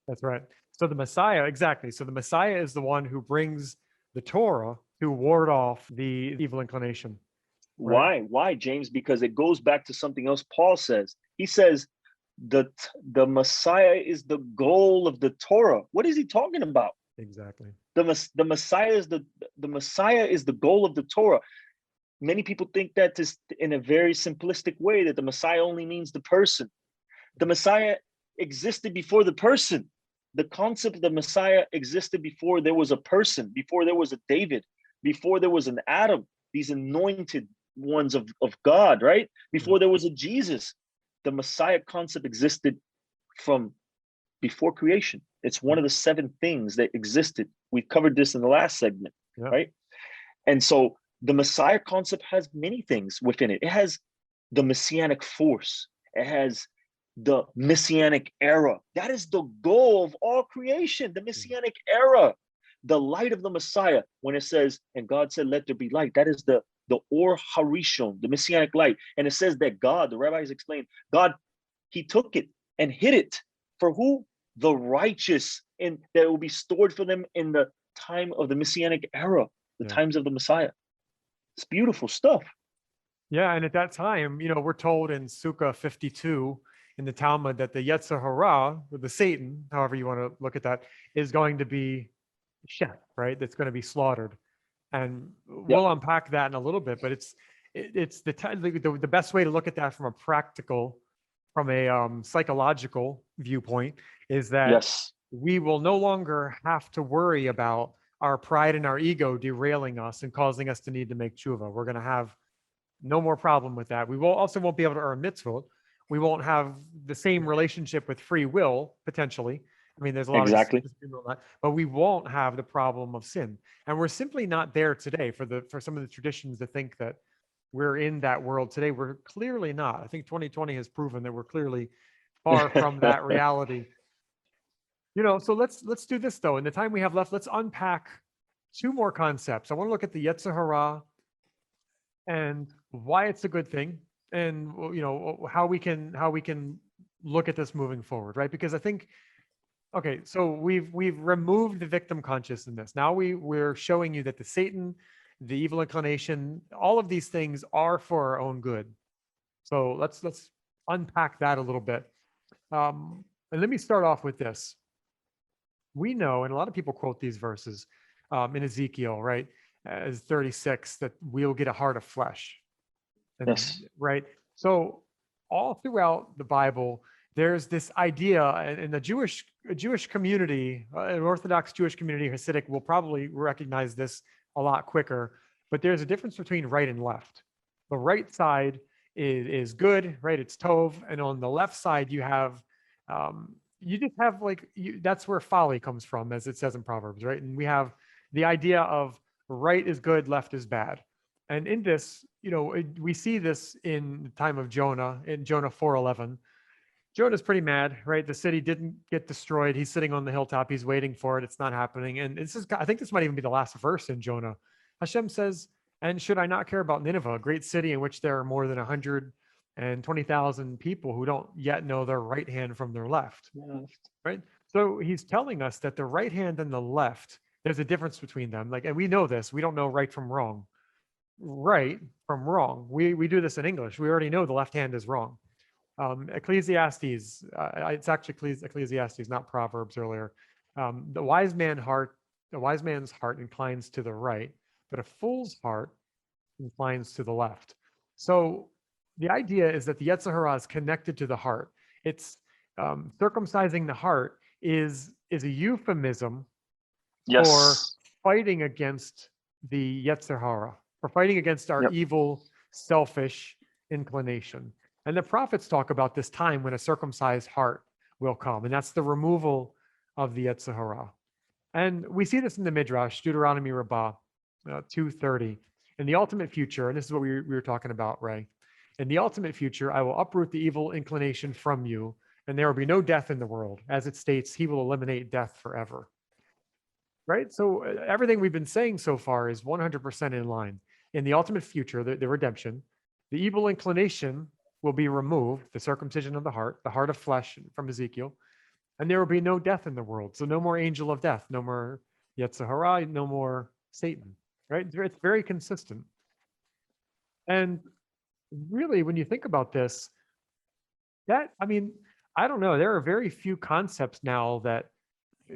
That's right. So the Messiah, exactly. So the Messiah is the one who brings the Torah to ward off the evil inclination. Right? Why? Why, James? Because it goes back to something else Paul says. He says the Messiah is the goal of the Torah. What is he talking about? Exactly. The Messiah is the Messiah is the goal of the Torah. Many people think that this in a very simplistic way, that the Messiah only means the person. The Messiah existed before the person. The concept of the Messiah existed before there was a person, before there was a David, before there was an Adam, these anointed ones of God, right? Before there was a Jesus. The Messiah concept existed from before creation. It's one of the 7 things that existed. We covered this in the last segment, Yeah. right? And so the Messiah concept has many things within it. It has the messianic force. It has the messianic era. That is the goal of all creation, the messianic era, the light of the Messiah. When it says, and God said, let there be light, that is the Or Harishon, the messianic light. And it says that God, the rabbis explained, God, he took it and hid it for who? The righteous, and that will be stored for them in the time of the messianic era, the times of the Messiah. It's beautiful stuff. Yeah, and at that time, we're told in Sukkah 52 in the Talmud that the Yetzer Hara, or the Satan, however you want to look at that, is going to be shed, right? That's going to be slaughtered. And we'll unpack that in a little bit, but it's the best way to look at that from a psychological viewpoint is that we will no longer have to worry about our pride and our ego derailing us and causing us to need to make tshuva. We're going to have no more problem with that. We won't be able to earn mitzvot. We won't have the same relationship with free will, potentially. I mean, there's a lot of disagreement on that, but we won't have the problem of sin. And we're simply not there today for some of the traditions to think that we're in that world today. We're clearly not. I think 2020 has proven that we're clearly far from that reality. So let's do this though. In the time we have left, let's unpack 2 more concepts. I want to look at the Yetzer Hara and why it's a good thing, and how we can look at this moving forward, right? Because I think, okay, so we've removed the victim consciousness. Now we're showing you that the Satan, the evil inclination, all of these things are for our own good. So let's unpack that a little bit. And let me start off with this. We know, and a lot of people quote these verses in Ezekiel, right, as 36, that we'll get a heart of flesh. And, right. So all throughout the Bible, there's this idea in the Jewish community, an Orthodox Jewish community, Hasidic will probably recognize this a lot quicker, but there's a difference between right and left. The right side is good, right? It's Tov. And on the left side, you have, you just have that's where folly comes from, as it says in Proverbs, right? And we have the idea of right is good, left is bad. And in this, we see this in the time of Jonah, in Jonah 4:11. Jonah's pretty mad, right? The city didn't get destroyed. He's sitting on the hilltop. He's waiting for it. It's not happening. And I think this might even be the last verse in Jonah. Hashem says, and should I not care about Nineveh, a great city in which there are more than 120,000 people who don't yet know their right hand from their left, right? So he's telling us that the right hand and the left, there's a difference between them. And we know this. We don't know right from wrong. Right from wrong. We do this in English. We already know the left hand is wrong. Ecclesiastes, it's actually Ecclesiastes, not Proverbs earlier. The wise man's heart inclines to the right, but a fool's heart inclines to the left. So the idea is that the Yetzer Hara is connected to the heart. It's circumcising the heart is a euphemism for Yes. fighting against the Yetzer Hara, for fighting against our Yep. evil, selfish inclination. And the prophets talk about this time when a circumcised heart will come, and that's the removal of the Yetzer Hara. And we see this in the Midrash, Deuteronomy Rabbah 2:30. In the ultimate future, and this is what we were talking about, Ray. In the ultimate future, I will uproot the evil inclination from you, and there will be no death in the world. As it states, he will eliminate death forever. Right? So everything we've been saying so far is 100% in line. In the ultimate future, the redemption, the evil inclination will be removed, the circumcision of the heart of flesh from Ezekiel, and there will be no death in the world. So no more angel of death, no more Yetzer Hara, no more Satan, right? It's very consistent. And really, when you think about this, I don't know, there are very few concepts now that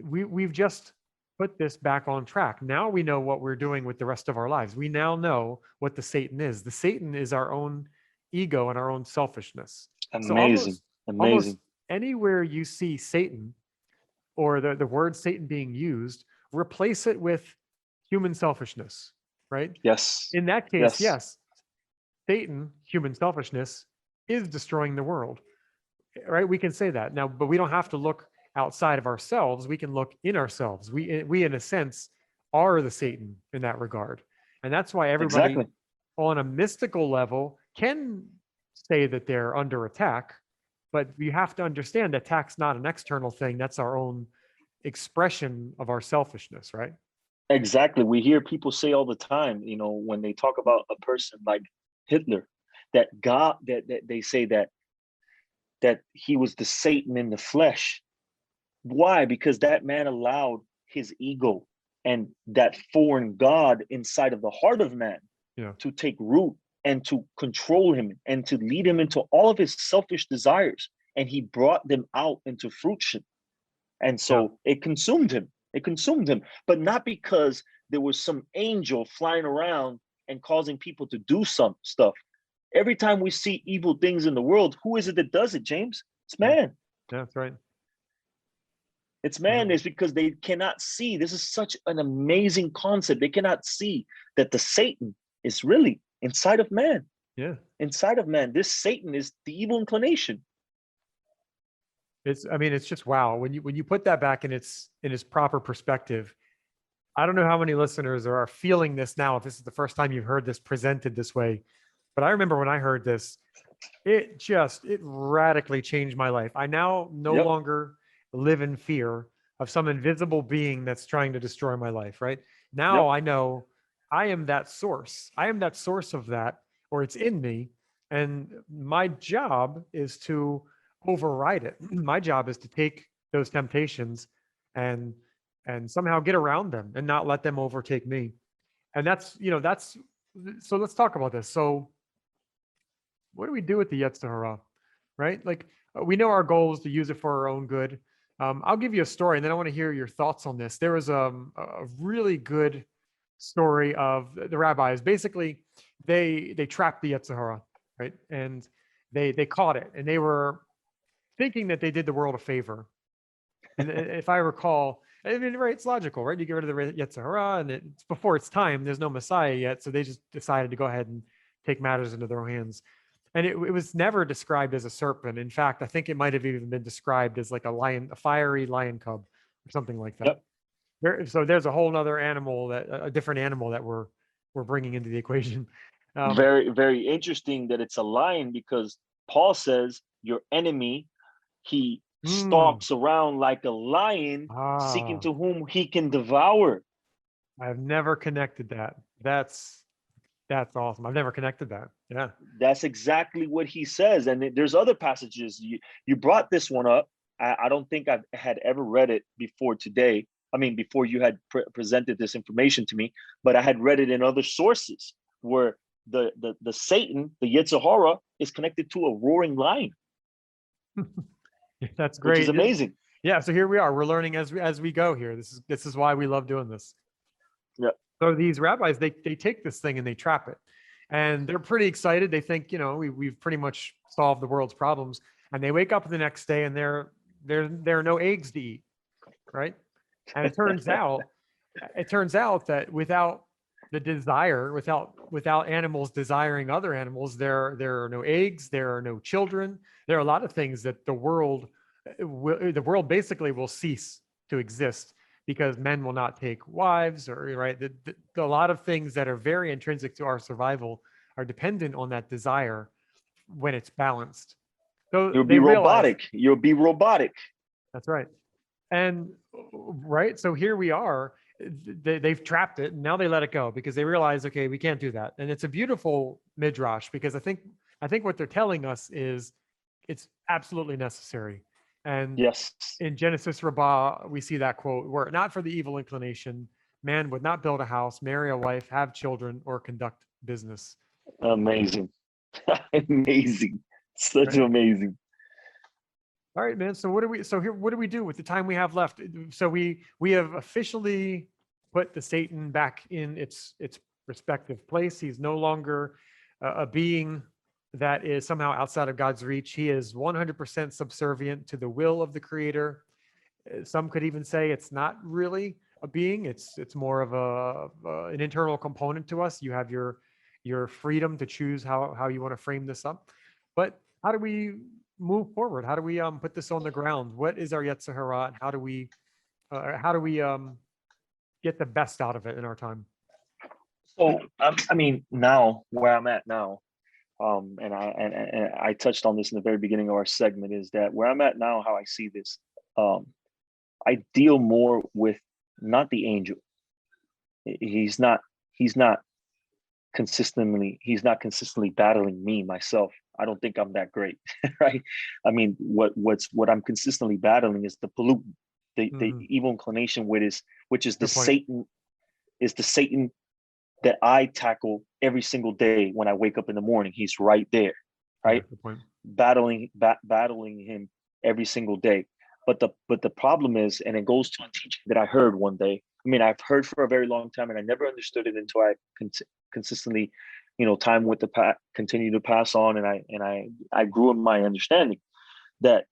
we've just put this back on track. Now we know what we're doing with the rest of our lives. We now know what the Satan is. The Satan is our own ego and our own selfishness. So Amazing. almost Amazing. anywhere you see Satan or the word Satan being used, replace it with human selfishness, right? Yes. In that case, Yes. yes, Satan, human selfishness, is destroying the world, right? We can say that now, but we don't have to look outside of ourselves. We can look in ourselves. We in a sense are the Satan in that regard. And that's why everybody Exactly. on a mystical level can say that they're under attack, but you have to understand that attack's not an external thing. That's our own expression of our selfishness, right? Exactly. We hear people say all the time, when they talk about a person like Hitler, that God, that they say that he was the Satan in the flesh. Why? Because that man allowed his ego and that foreign God inside of the heart of man to take root and to control him and to lead him into all of his selfish desires. And he brought them out into fruition. And so it consumed him. It consumed him, but not because there was some angel flying around and causing people to do some stuff. Every time we see evil things in the world, who is it that does it, James? It's man. Yeah, that's right. It's man. Is because they cannot see. This is such an amazing concept. They cannot see that the Satan is really inside of man. Yeah. Inside of man. This Satan is the evil inclination. It's just wow. When you put that back in its proper perspective, I don't know how many listeners are feeling this now, if this is the first time you've heard this presented this way. But I remember when I heard this, it radically changed my life. I now no longer live in fear of some invisible being that's trying to destroy my life, right? Now I know I am that source. I am that source of that, or it's in me. And my job is to override it. My job is to take those temptations and somehow get around them and not let them overtake me. And that's so let's talk about this. So what do we do with the Yetzer Hara, right? Like we know our goal is to use it for our own good. I'll give you a story, and then I want to hear your thoughts on this. There was a really good story of the rabbis. Basically, they trapped the Yetzer Hara, right? And they caught it, and they were thinking that they did the world a favor. And if I recall, I mean, right, it's logical, right? You get rid of the Yetzer Hara, and it's before its time. There's no Messiah yet, so they just decided to go ahead and take matters into their own hands. And it was never described as a serpent. In fact, I think it might have even been described as like a fiery lion cub or something like that. So there's a whole other animal, a different animal that we're bringing into the equation. Very, very interesting that it's a lion, because Paul says your enemy, he stalks around like a lion, seeking to whom he can devour. I've never connected that. That's awesome. I've never connected that. Yeah. That's exactly what he says. And there's other passages. You brought this one up. I don't think I had ever read it before today. I mean, before you had presented this information to me, but I had read it in other sources where the Satan, the Yetzer Hara, is connected to a roaring lion. That's which is great. amazing. Yeah, so here we are. We're learning as we go here. This is why we love doing this. Yeah. So these rabbis, they take this thing and they trap it, and they're pretty excited. They think, we've pretty much solved the world's problems, and they wake up the next day and there are no eggs to eat, right? And it turns out that without the desire, without animals desiring other animals, there are no eggs, there are no children. There are a lot of things that the world basically will cease to exist because men will not take wives, or right. A lot of things that are very intrinsic to our survival are dependent on that desire when it's balanced. So You'll be they realize robotic. You'll be robotic. that's right. And right, so here we are. They've trapped it, and now they let it go because they realize, okay, we can't do that. And it's a beautiful midrash, because I think what they're telling us is it's absolutely necessary. And Yes. in Genesis Rabbah, we see that quote: "Were it not for the evil inclination, man would not build a house, marry a wife, have children, or conduct business." Amazing. Amazing. Such Right? amazing. All right, man. So what do we do with the time we have left? So we have officially put the Satan back in its respective place. He's no longer a being that is somehow outside of God's reach. He is 100% subservient to the will of the Creator. Some could even say it's not really a being. It's more of an internal component to us. You have your freedom to choose how you want to frame this up. But how do we move forward? How do we put this on the ground? What is our Yetzer Hara, and how do we get the best out of it in our time? So I mean, now where I'm at now, and I touched on this in the very beginning of our segment, is that where I'm at now, how I see this, I deal more with not the angel. He's not he's not consistently battling me myself. I don't think I'm that great, right? I mean, what I'm consistently battling is the pollutant, the evil inclination, which is the Good point. Satan that I tackle every single day when I wake up in the morning. He's right there, Yeah, right? good point. Battling him every single day. But the problem is, and it goes to a teaching that I heard one day. I mean, I've heard for a very long time, and I never understood it until I consistently, time with continue to pass on, and I grew in my understanding that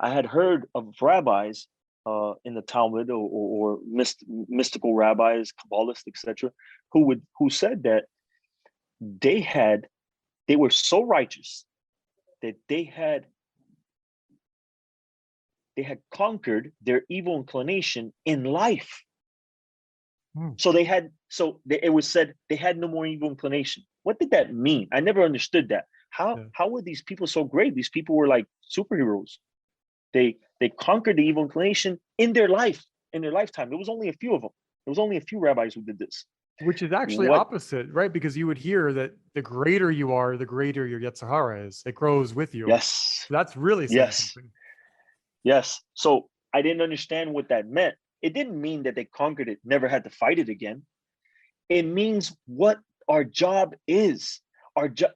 I had heard of rabbis in the Talmud, or mystical rabbis, Kabbalists, etc., who said that they were so righteous that they had conquered their evil inclination in life. So it was said they had no more evil inclination. What did that mean? I never understood that. How were these people so great? These people were like superheroes. They conquered the evil inclination in their lifetime. There was only a few of them. There was only a few rabbis who did this. Which is actually What? opposite, right? Because you would hear that the greater you are, the greater your Yetzer Hara is. It grows with you. Yes. So that's really saying Yes. something. Yes. So I didn't understand what that meant. It didn't mean that they conquered it, never had to fight it again. It means what our job is.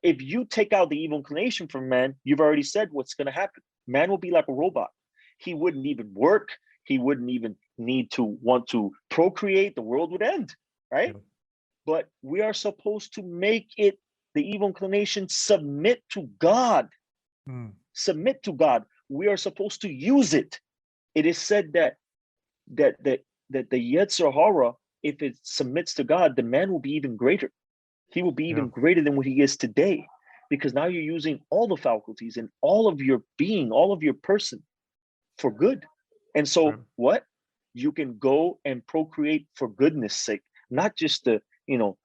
If you take out the evil inclination from man, you've already said what's going to happen. Man will be like a robot. He wouldn't even work. He wouldn't even need to want to procreate. The world would end, right? Yeah. But we are supposed to make it, the evil inclination, submit to God. Submit to God. We are supposed to use it. It is said that the Yetzer Hara, if it submits to God, the man will be even greater. He will be even greater than what he is today, because now you're using all the faculties and all of your being, all of your person for good. And so what? You can go and procreate for goodness sake, not just to,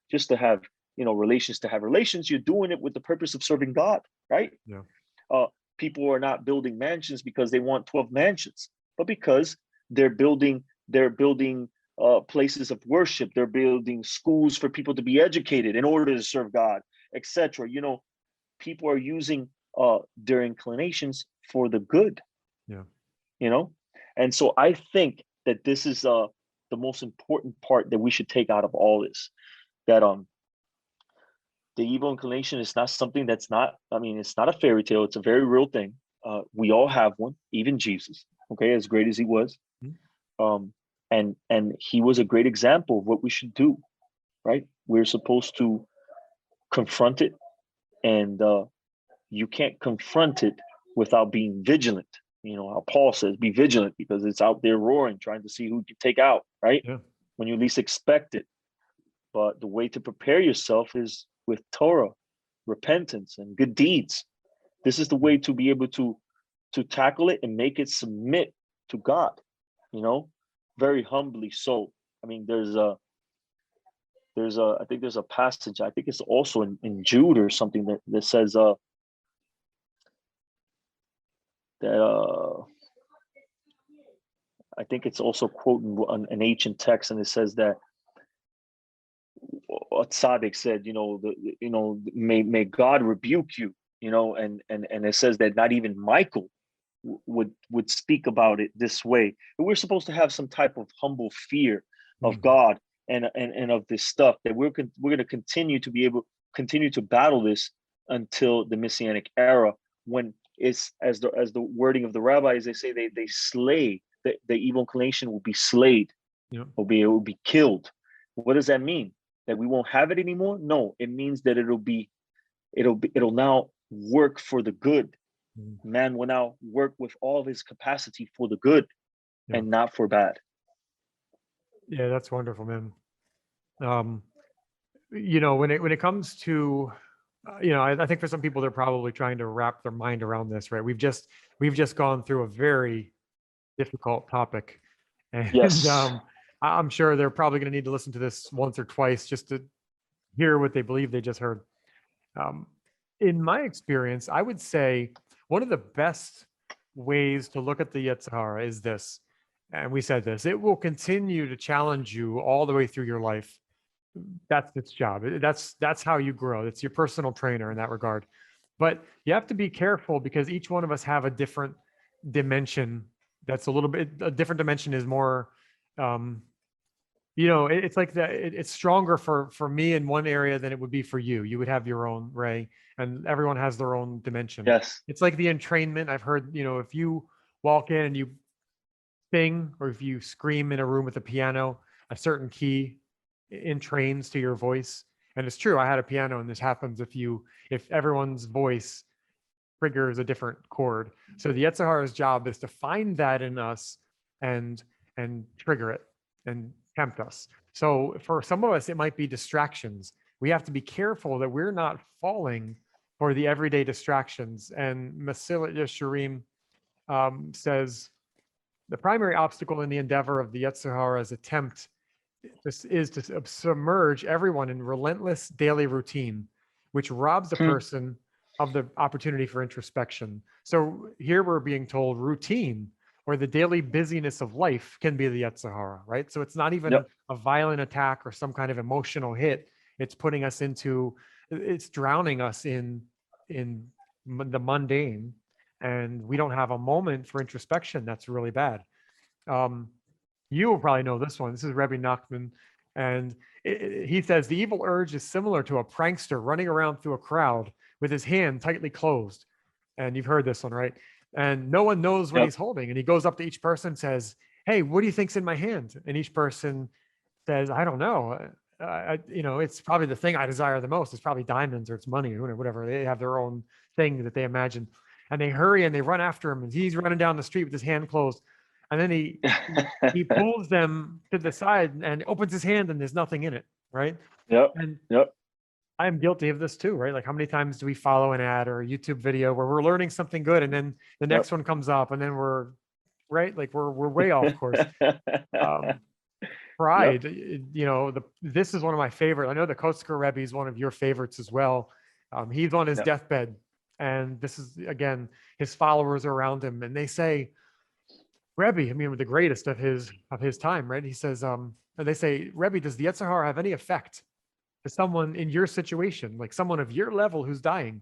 just to have, relations to have relations. You're doing it with the purpose of serving God, right? Yeah. People are not building mansions because they want 12 mansions, but because they're building places of worship. They're building schools for people to be educated in order to serve God, etc. People are using their inclinations for the good. Yeah. And so I think that this is the most important part that we should take out of all this. That the evil inclination is not something that's not. I mean, it's not a fairy tale. It's a very real thing. We all have one, even Jesus. Okay, as great as he was, and he was a great example of what we should do. Right? We're supposed to confront it, and you can't confront it without being vigilant. You know how Paul says, "Be vigilant," because it's out there roaring, trying to see who you can take out. Right? Yeah. When you least expect it. But the way to prepare yourself is with Torah, repentance, and good deeds. This is the way to be able to tackle it and make it submit to God, you know, very humbly. So, I mean, I think there's a passage, I think it's also in Jude or something that says that I think it's also quoting an ancient text, and it says that what Tzaddik said, may God rebuke you, and it says that not even Michael would speak about it this way. But we're supposed to have some type of humble fear of God and of this stuff, that we're going to continue to battle this until the Messianic era, when it's as the wording of the rabbis, they say they slay the evil inclination will be slayed, it will be killed. What does that mean? That we won't have it anymore? No, it means that it'll now work for the good. Man will now work with all of his capacity for the good and not for bad. Yeah, that's wonderful, man. When it comes to, I think for some people, they're probably trying to wrap their mind around this, right? We've just gone through a very difficult topic, and Yes. I'm sure they're probably going to need to listen to this once or twice just to hear what they believe they just heard. In my experience, I would say one of the best ways to look at the Yetzer Hara is this, and we said this: it will continue to challenge you all the way through your life. That's its job. That's how you grow. It's your personal trainer in that regard. But you have to be careful, because each one of us have a different dimension. That's a different dimension is more, it's like that. It's stronger for me in one area than it would be for you. You would have your own, Ray, and everyone has their own dimension. Yes. It's like the entrainment. I've heard, if you walk in and you sing, or if you scream in a room with a piano, a certain key entrains to your voice. And it's true. I had a piano, and this happens if everyone's voice triggers a different chord. So the Yetzer Hara's job is to find that in us and trigger it and tempt us. So for some of us, it might be distractions. We have to be careful that we're not falling for the everyday distractions. And Masilat Yesharim says, the primary obstacle in the endeavor of the Yetzer Hara's attempt is to submerge everyone in relentless daily routine, which robs the person of the opportunity for introspection. So here we're being told routine, or the daily busyness of life, can be the Yetzer Hara, right? So it's not even a violent attack or some kind of emotional hit. It's it's drowning us in the mundane, and we don't have a moment for introspection. That's really bad. You will probably know this one. This is Rebbe Nachman, and he says the evil urge is similar to a prankster running around through a crowd with his hand tightly closed. And you've heard this one, right? And no one knows what he's holding. And he goes up to each person and says, "Hey, what do you think's in my hand?" And each person says, "I don't know. It's probably the thing I desire the most. It's probably diamonds, or it's money, or whatever." They have their own thing that they imagine. And they hurry and they run after him. And he's running down the street with his hand closed. And then he pulls them to the side and opens his hand, and there's nothing in it, right? And I am guilty of this too, right? Like, how many times do we follow an ad or a YouTube video where we're learning something good, and then the next one comes up, and then we're way off course. Pride, this is one of my favorite. I know the Kotzker Rebbe is one of your favorites as well. He's on his deathbed, and this is, again, his followers are around him, and they say, Rebbe, the greatest of his time, right? He says, and they say, Rebbe, does the Yetzer Hara have any effect to someone in your situation, like someone of your level who's dying?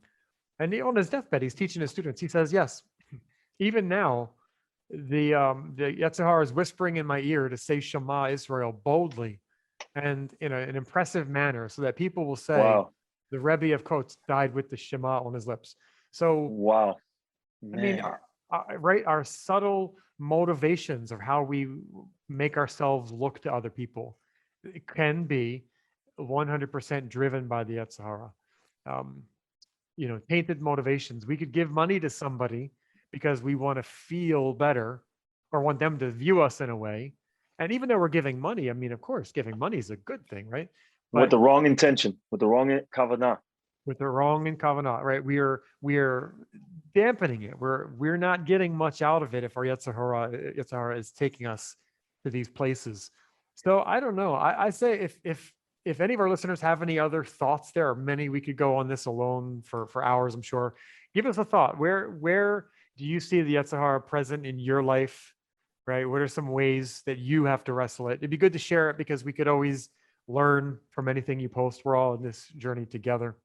And on his deathbed, he's teaching his students. He says, yes, even now, the Yetzer Hara is whispering in my ear to say Shema Israel boldly and in an impressive manner, so that people will say, the Rebbe of Kotz died with the Shema on his lips. So I mean, Man, right? Our subtle motivations of how we make ourselves look to other people, it can be 100% driven by the Yetzer Hara. Um, tainted motivations. We could give money to somebody because we want to feel better or want them to view us in a way. And even though we're giving money, I mean, of course, giving money is a good thing, right? with But the wrong intention, with the wrong kavanah. with the wrong in covenant, right? We are dampening it. We're not getting much out of it if our Yetzirah is taking us to these places. So I don't know. I say if any of our listeners have any other thoughts, there are many. We could go on this alone for hours, I'm sure. Give us a thought. Where do you see the Yetzirah present in your life? Right? What are some ways that you have to wrestle it? It'd be good to share it because we could always learn from anything you post. We're all in this journey together.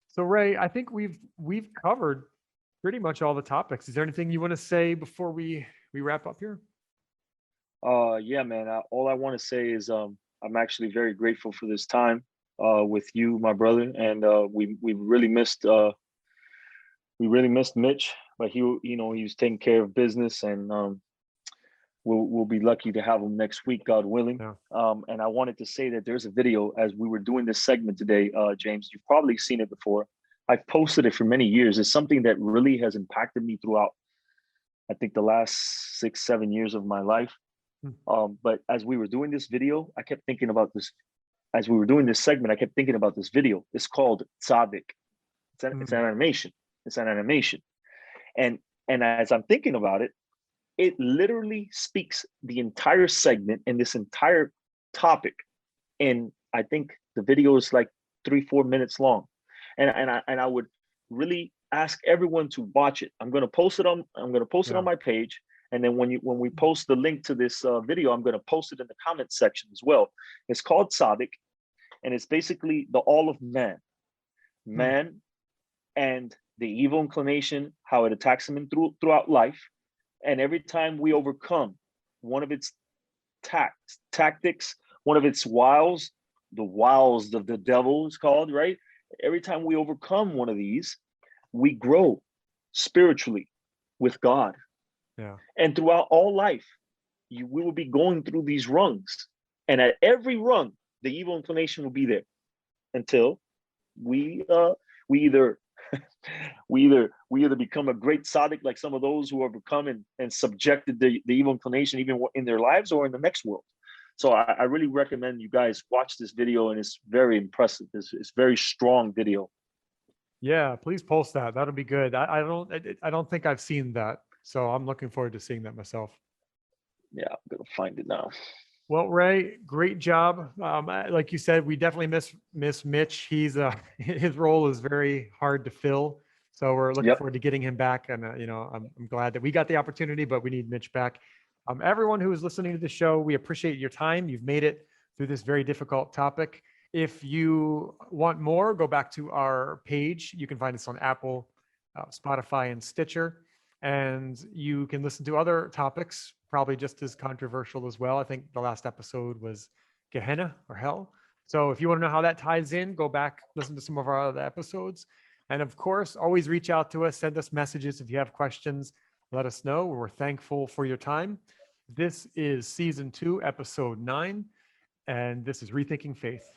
So Ray, I think we've covered pretty much all the topics. Is there anything you want to say before we wrap up here? Yeah, man. All I want to say is I'm actually very grateful for this time with you, my brother, and we really missed Mitch, but he was taking care of business, and we'll be lucky to have him next week, God willing. Yeah. And I wanted to say that there's a video as we were doing this segment today, James. You've probably seen it before. I've posted it for many years. It's something that really has impacted me throughout, I think, the last 6-7 years of my life. But as we were doing this video, I kept thinking about this. As we were doing this segment, I kept thinking about this video. It's called Tzaddik. It's an animation. It's an animation. And as I'm thinking about it, it literally speaks the entire segment and this entire topic. And I think the video is like 3-4 minutes long. And I would really ask everyone to watch it. I'm gonna post it on my page. And then when we post the link to this video, I'm gonna post it in the comment section as well. It's called Tzaddik, and it's basically the all of man and the evil inclination, how it attacks him throughout life. And every time we overcome one of its tactics, one of its wiles, the wiles of the devil is called, right? Every time we overcome one of these, we grow spiritually with God. Yeah. And throughout all life, we will be going through these rungs. And at every rung, the evil inclination will be there until we either become a great tzaddik like some of those who have become and subjected the evil inclination even in their lives or in the next world. So I really recommend you guys watch this video, and it's very impressive. It's very strong video. Yeah, please post that. That'll be good. I don't think I've seen that, so I'm looking forward to seeing that myself. Yeah, I'm gonna find it now. Well, Ray, great job. Like you said, we definitely miss Mitch. He's his role is very hard to fill, so we're looking forward to getting him back. And I'm glad that we got the opportunity, but we need Mitch back. Everyone who is listening to the show, we appreciate your time. You've made it through this very difficult topic. If you want more, go back to our page. You can find us on Apple, Spotify, and Stitcher. And you can listen to other topics, probably just as controversial as well. I think the last episode was Gehenna or Hell. So if you want to know how that ties in, go back, listen to some of our other episodes. And of course, always reach out to us, send us messages if you have questions, let us know. We're thankful for your time. This is season 2, episode 9, and this is Rethinking Faith.